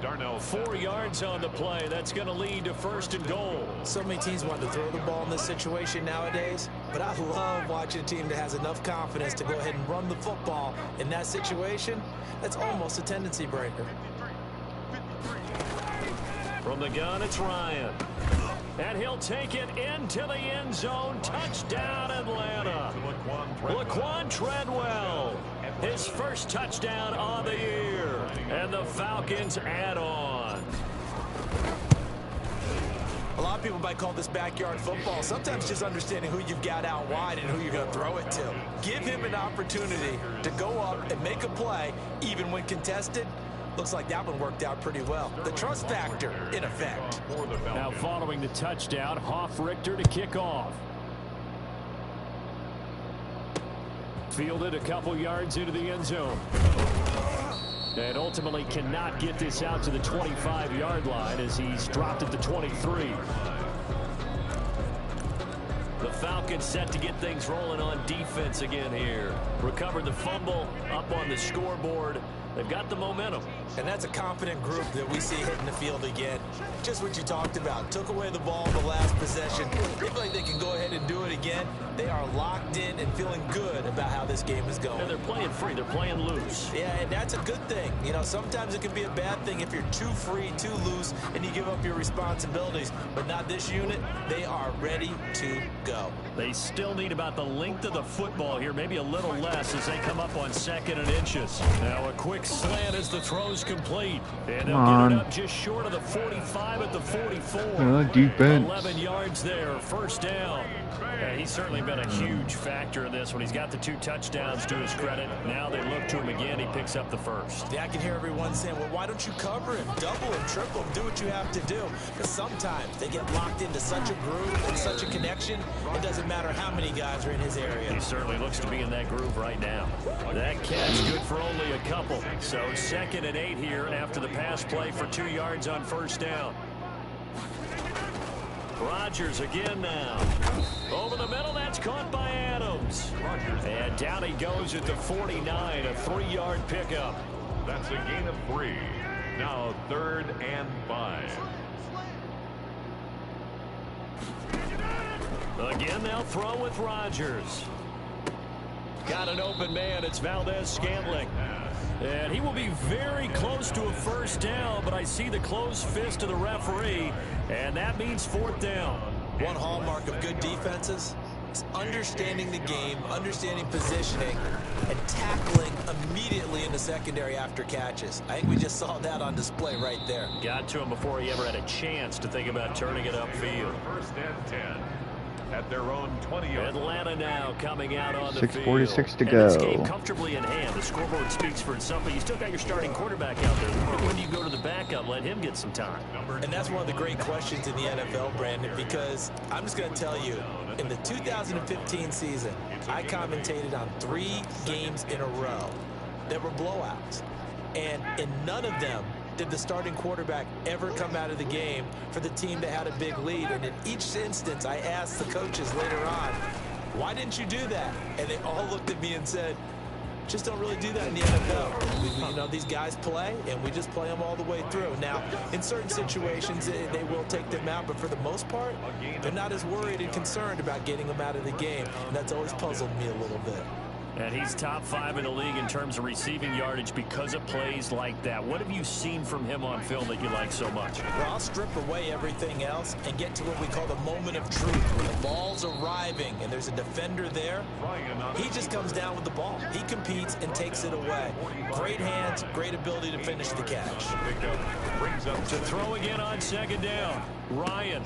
Darnell 4 yards on the play. That's going to lead to 1st and goal. So many teams want to throw the ball in this situation nowadays, but I love watching a team that has enough confidence to go ahead and run the football in that situation. That's almost a tendency breaker. From the gun, it's Ryan. And he'll take it into the end zone. Touchdown, Atlanta. Laquan Treadwell. His first touchdown of the year. And the Falcons add on. A lot of people might call this backyard football. Sometimes just understanding who you've got out wide and who you're going to throw it to. Give him an opportunity to go up and make a play, even when contested. Looks like that one worked out pretty well. The trust factor in effect. Now following the touchdown, Hoff-Richter to kick off. Fielded a couple yards into the end zone. And ultimately cannot get this out to the 25-yard line as he's dropped at the 23. The Falcons set to get things rolling on defense again here. Recovered the fumble, up on the scoreboard. They've got the momentum. And that's a confident group that we see hitting the field again. Just what you talked about. Took away the ball in the last possession. They feel like they can go ahead and do it again. They are locked in and feeling good about how this game is going. And they're playing free. They're playing loose. Yeah, and that's a good thing. You know, sometimes it can be a bad thing if you're too free, too loose, and you give up your responsibilities. But not this unit. They are ready to go. They still need about the length of the football here, maybe a little less as they come up on 2nd and inches. Now a quick slant as the throw's complete. And they'll get it up just short of the 45 at the 44. Defense. 11 yards there, first down. Yeah, he's certainly been a huge factor in this one. He's got the 2 touchdowns to his credit. Now they look to him again. He picks up the first. Yeah, I can hear everyone saying, well, why don't you cover him, double him, triple him, do what you have to do? Because sometimes they get locked into such a groove and such a connection, it doesn't matter how many guys are in his area. He certainly looks to be in that groove right now. That catch good for only a couple. So 2nd and 8 here after the pass play for 2 yards on first down. Rodgers again now. Over the middle, that's caught by Adams. And down he goes at the 49, a 3-yard pickup. That's a gain of 3. Now 3rd and 5. Again, they'll throw with Rodgers. Got an open man. It's Valdez-Scantling. And he will be very close to a first down, but I see the closed fist of the referee, and that means 4th down. One hallmark of good defenses is understanding the game, understanding positioning, and tackling immediately in the secondary after catches. I think we just saw that on display right there. Got to him before he ever had a chance to think about turning it upfield. 1st and 10. At their own 20-yard. Atlanta now coming out on the field. 6:46 to and go. This game comfortably in hand. The scoreboard speaks for itself, but you still got your starting quarterback out there. When do you go to the backup? Let him get some time. And that's one of the great questions in the NFL, Brandon, because I'm just going to tell you, in the 2015 season, I commentated on 3 games in a row that were blowouts. And in none of them did the starting quarterback ever come out of the game for the team that had a big lead. And in each instance, I asked the coaches later on, why didn't you do that? And they all looked at me and said, just don't really do that in the NFL. You know, these guys play, and we just play them all the way through. Now, in certain situations, they will take them out, but for the most part, they're not as worried and concerned about getting them out of the game. And that's always puzzled me a little bit. And he's top 5 in the league in terms of receiving yardage because of plays like that. What have you seen from him on film that you like so much? Well, I'll strip away everything else and get to what we call the moment of truth, where the ball's arriving and there's a defender there. He just comes down with the ball. He competes and takes it away. Great hands, great ability to finish the catch. To throw again on 2nd down. Ryan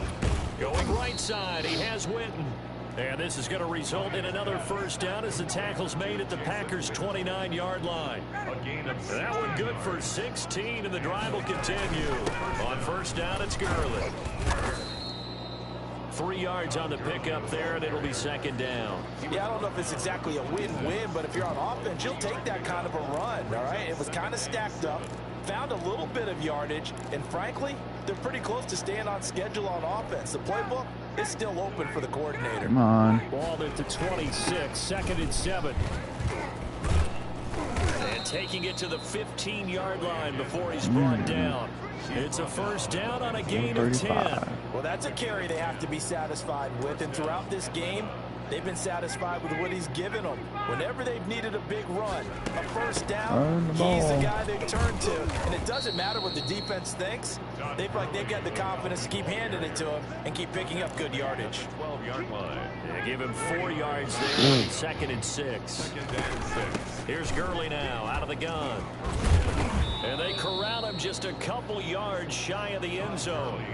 going right side. He has Witten. And this is going to result in another first down as the tackle's made at the Packers' 29-yard line. That one good for 16, and the drive will continue. On first down, it's Gurley. 3 yards on the pickup there, and it'll be 2nd down. Yeah, I don't know if it's exactly a win-win, but if you're on offense, you'll take that kind of a run, all right? It was kind of stacked up, found a little bit of yardage, and frankly, they're pretty close to staying on schedule on offense. The playbook is still open for the coordinator. Come on. Ball at the 26, 2nd and 7. And taking it to the 15-yard line before he's brought down. It's a first down on a gain of 10. Well, that's a carry they have to be satisfied with, and throughout this game, they've been satisfied with what he's given them. Whenever they've needed a big run, a first down, he's the guy they've turned to. And it doesn't matter what the defense thinks. They've got the confidence to keep handing it to him and keep picking up good yardage. 12-yard line. They give him 4 yards there, 2nd and 6. Here's Gurley now, out of the gun. And they corral him just a couple yards shy of the end zone.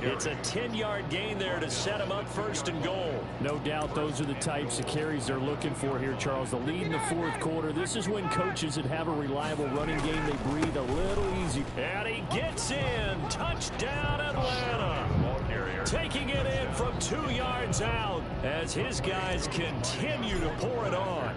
It's a 10-yard gain there to set him up 1st and goal. No doubt those are the types of carries they're looking for here, Charles. The lead in the 4th quarter. This is when coaches that have a reliable running game, they breathe a little easy. And he gets in. Touchdown, Atlanta. Taking it in from 2 yards out as his guys continue to pour it on.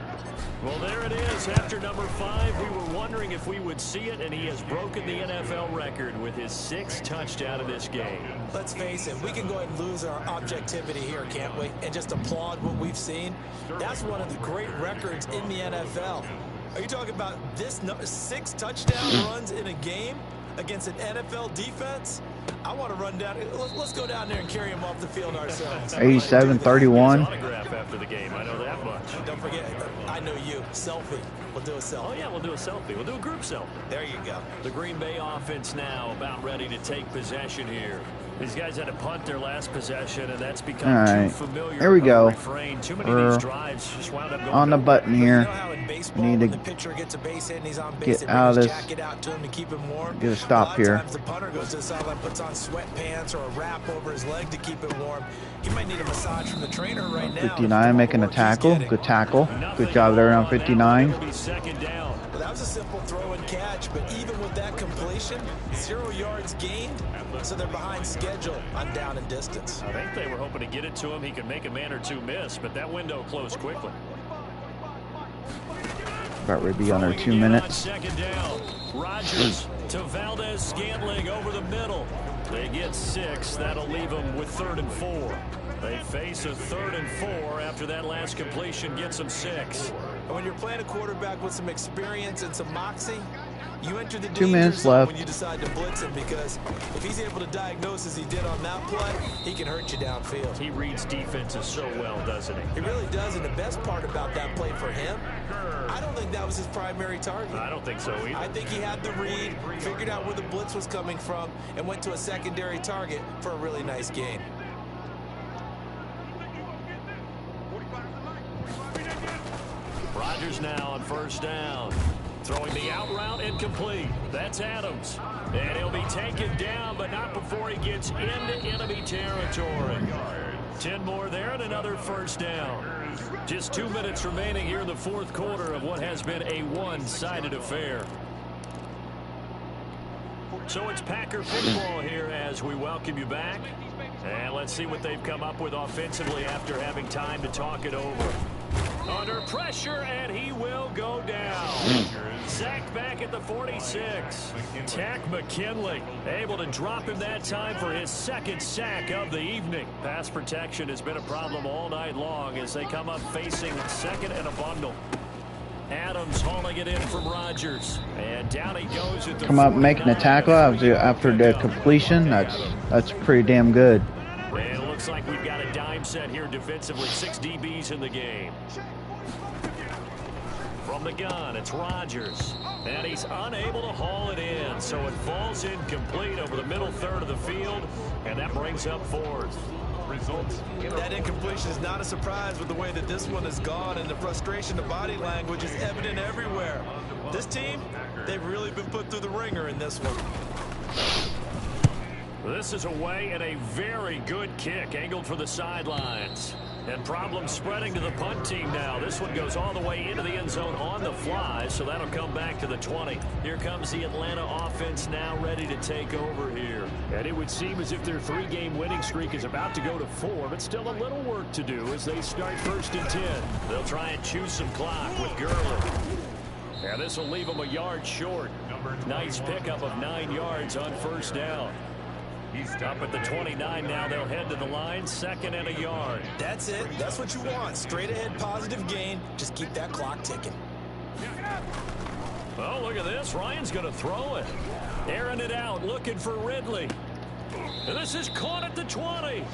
Well, there it is. After number 5, we were wondering if we would see it, and he has broken the NFL record with his 6th touchdown in this game. Let's face it, we can go ahead and lose our objectivity here, can't we? And just applaud what we've seen. That's one of the great records in the NFL. Are you talking about this 6 touchdown runs in a game against an NFL defense? I want to run down. Let's go down there and carry him off the field ourselves. 87-31. Autograph after the game. I know that much. Don't forget, I know you. Selfie We'll do a selfie. Oh, yeah, we'll do a selfie. We'll do a group selfie. There you go. The Green Bay offense now about ready to take possession here. These guys had to punt their last possession, and that's become too familiar. Here we go. Too many of these drives just wound up going on the button here. You know how in baseball, need when to the pitcher gets a base hit and he's on base, get out of his this. jacket out to him to keep him warm. Get a stop here. A lot of times the punter goes to the sideline, puts on sweatpants or a wrap over his leg to keep him warm. He might need a massage from the trainer right now. 59 making a tackle. Good tackle. Good job there on 59. Second down. Well, that was a simple throw and catch, but even with that completion, 0 yards gained, so they're behind schedule on down and distance. I think they were hoping to get it to him. He could make a man or two miss, but that window closed quickly. About ready to be under 2 minutes. Second down. Rodgers to Valdez-Scantling over the middle. They get 6. That'll leave them with 3rd and 4. They face a 3rd and 4 after that last completion gets them 6. And when you're playing a quarterback with some experience and some moxie, you enter the 2 minutes left. when you decide to blitz him, because if he's able to diagnose as he did on that play, he can hurt you downfield. He reads defenses so well, doesn't he? He really does, and the best part about that play for him, I don't think that was his primary target. I don't think so either. I think he had the read, figured out where the blitz was coming from, and went to a secondary target for a really nice gain. Rodgers now on 1st down. Throwing the out route incomplete. That's Adams. And he'll be taken down, but not before he gets into enemy territory. 10 more there and another 1st down. Just 2 minutes remaining here in the 4th quarter of what has been a one-sided affair. So it's Packer football here as we welcome you back. And let's see what they've come up with offensively after having time to talk it over. Under pressure, and he will go down. Sacked back at the 46. Tack McKinley able to drop him that time for his 2nd sack of the evening. Pass protection has been a problem all night long as they come up facing 2nd and a bundle. Adams hauling it in from Rodgers. And down he goes at the Come up making a tackle after the completion. That's pretty damn good. And it looks like we've got a dime set here defensively. 6 DBs in the game. From the gun, it's Rodgers. And he's unable to haul it in. So it falls incomplete over the middle 3rd of the field. And that brings up 4th. Results. That incompletion is not a surprise with the way that this one has gone, and the frustration, the body language is evident everywhere. This team, they've really been put through the ringer in this one. This is away and a very good kick angled for the sidelines. And problems spreading to the punt team now. This one goes all the way into the end zone on the fly, so that'll come back to the 20. Here comes the Atlanta offense now ready to take over here. And it would seem as if their 3-game winning streak is about to go to 4, but still a little work to do as they start 1st and 10. They'll try and choose some clock with Gurley. And this will leave them a yard short. Nice pickup of 9 yards on 1st down. He's up at the 29 now. They'll head to the line, 2nd and a yard. That's it. That's what you want. Straight ahead positive gain. Just keep that clock ticking. Oh, look at this. Ryan's going to throw it. Airing it out, looking for Ridley. And this is caught at the 20.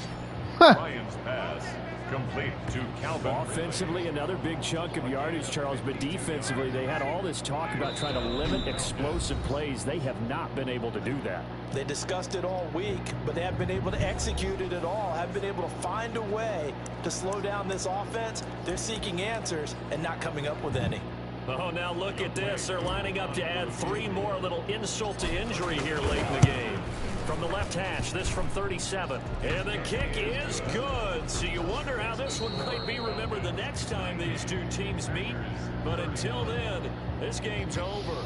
Ryan's pass complete to Calvin. Offensively, another big chunk of yardage, Charles, but defensively, they had all this talk about trying to limit explosive plays. They have not been able to do that. They discussed it all week, but they haven't been able to execute it at all, haven't been able to find a way to slow down this offense. They're seeking answers and not coming up with any. Oh, now look at this. They're lining up to add 3 more, a little insult to injury here late in the game. From the left hash, this from 37. And the kick is good. So you wonder how this one might be remembered the next time these two teams meet. But until then, this game's over.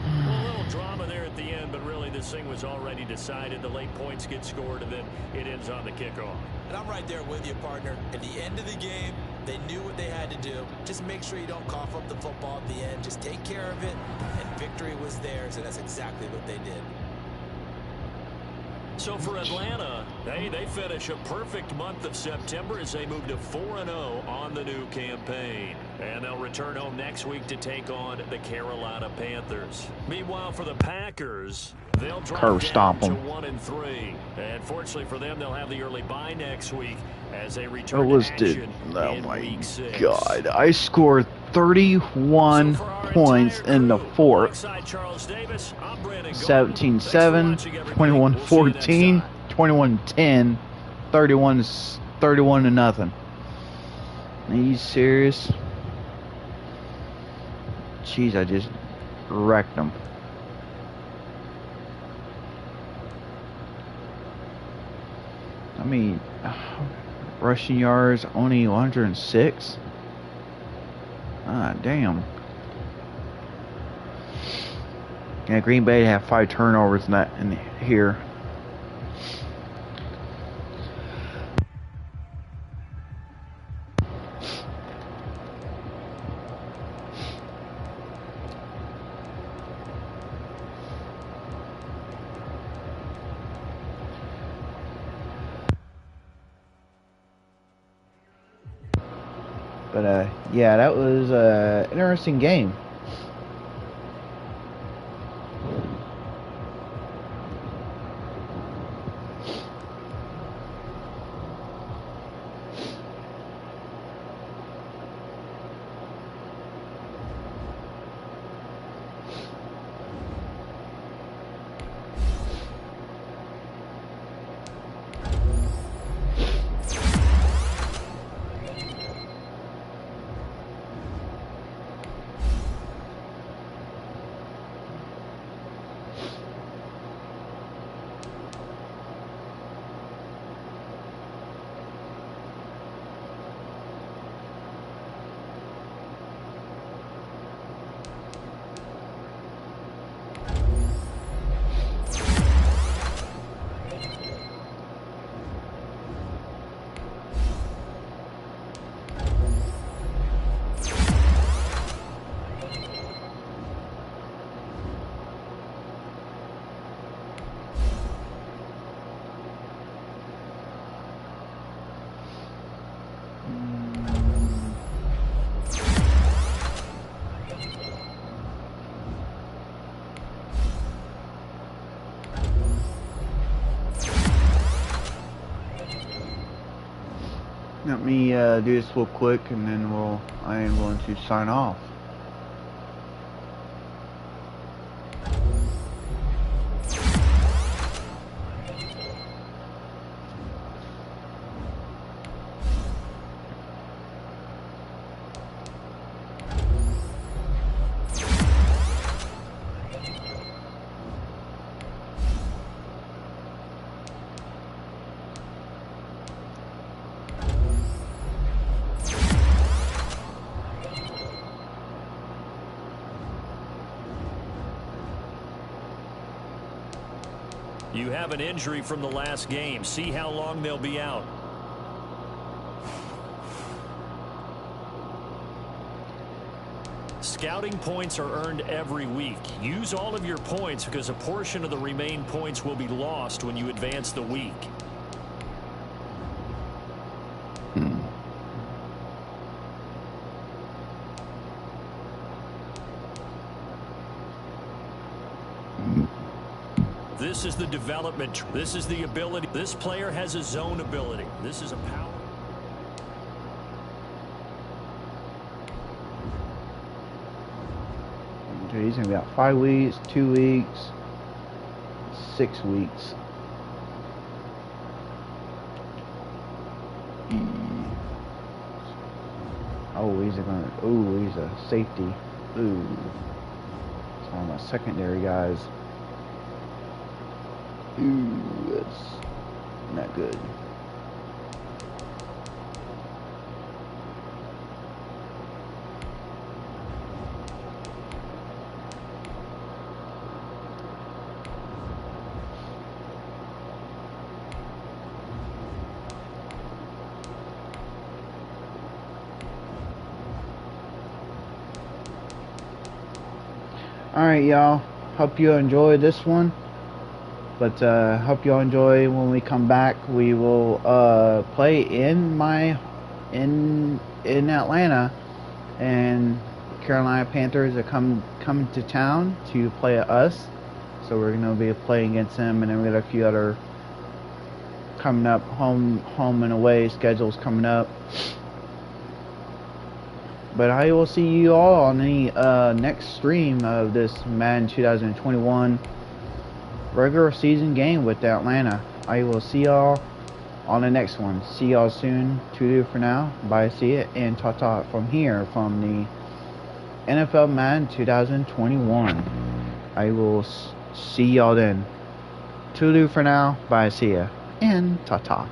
A little drama there at the end, but really this thing was already decided. The late points get scored, and then it ends on the kickoff. And I'm right there with you, partner. At the end of the game, they knew what they had to do. Just make sure you don't cough up the football at the end. Just take care of it, and victory was theirs, and that's exactly what they did. So for Atlanta, they finish a perfect month of September as they move to 4-0 on the new campaign. And they'll return home next week to take on the Carolina Panthers. Meanwhile, for the Packers, curve stomp them. 1-3. And fortunately for them, they'll have the early bye next week as they return What was to the? action Oh in my week 6. God! I scored 31 points in the fourth. 17-7, 21-14, 21-10, 31-0. Are you serious? Jeez, I just wrecked them. I mean, rushing yards only 106. Ah, damn. Yeah, Green Bay have 5 turnovers in here. But yeah, that was an interesting game. Let me do this real quick, and then I am going to sign off. You have an injury from the last game. See how long they'll be out. Scouting points are earned every week. Use all of your points because a portion of the remaining points will be lost when you advance the week. This is the development. This is the ability. This player has a zone ability. This is a power. He's going to be out 5 weeks, 2 weeks, 6 weeks. Oh, he's a safety. Ooh. It's one of my secondary guys. Ooh, that's not good. Alright, y'all. Hope you enjoyed this one. But hope y'all enjoy when we come back. We will play in Atlanta, and Carolina Panthers are come to town to play us. so we're going to be playing against them, and then we got a few other coming up, home and away schedules coming up. But I will see you all on the next stream of this Madden 2021 regular season game with Atlanta. I will see y'all on the next one. See y'all soon. Toodoo for now. Bye, see it, and ta-ta from here from the NFL Madden 2021. I will see y'all then. Toodoo for now. Bye, see ya, and ta-ta.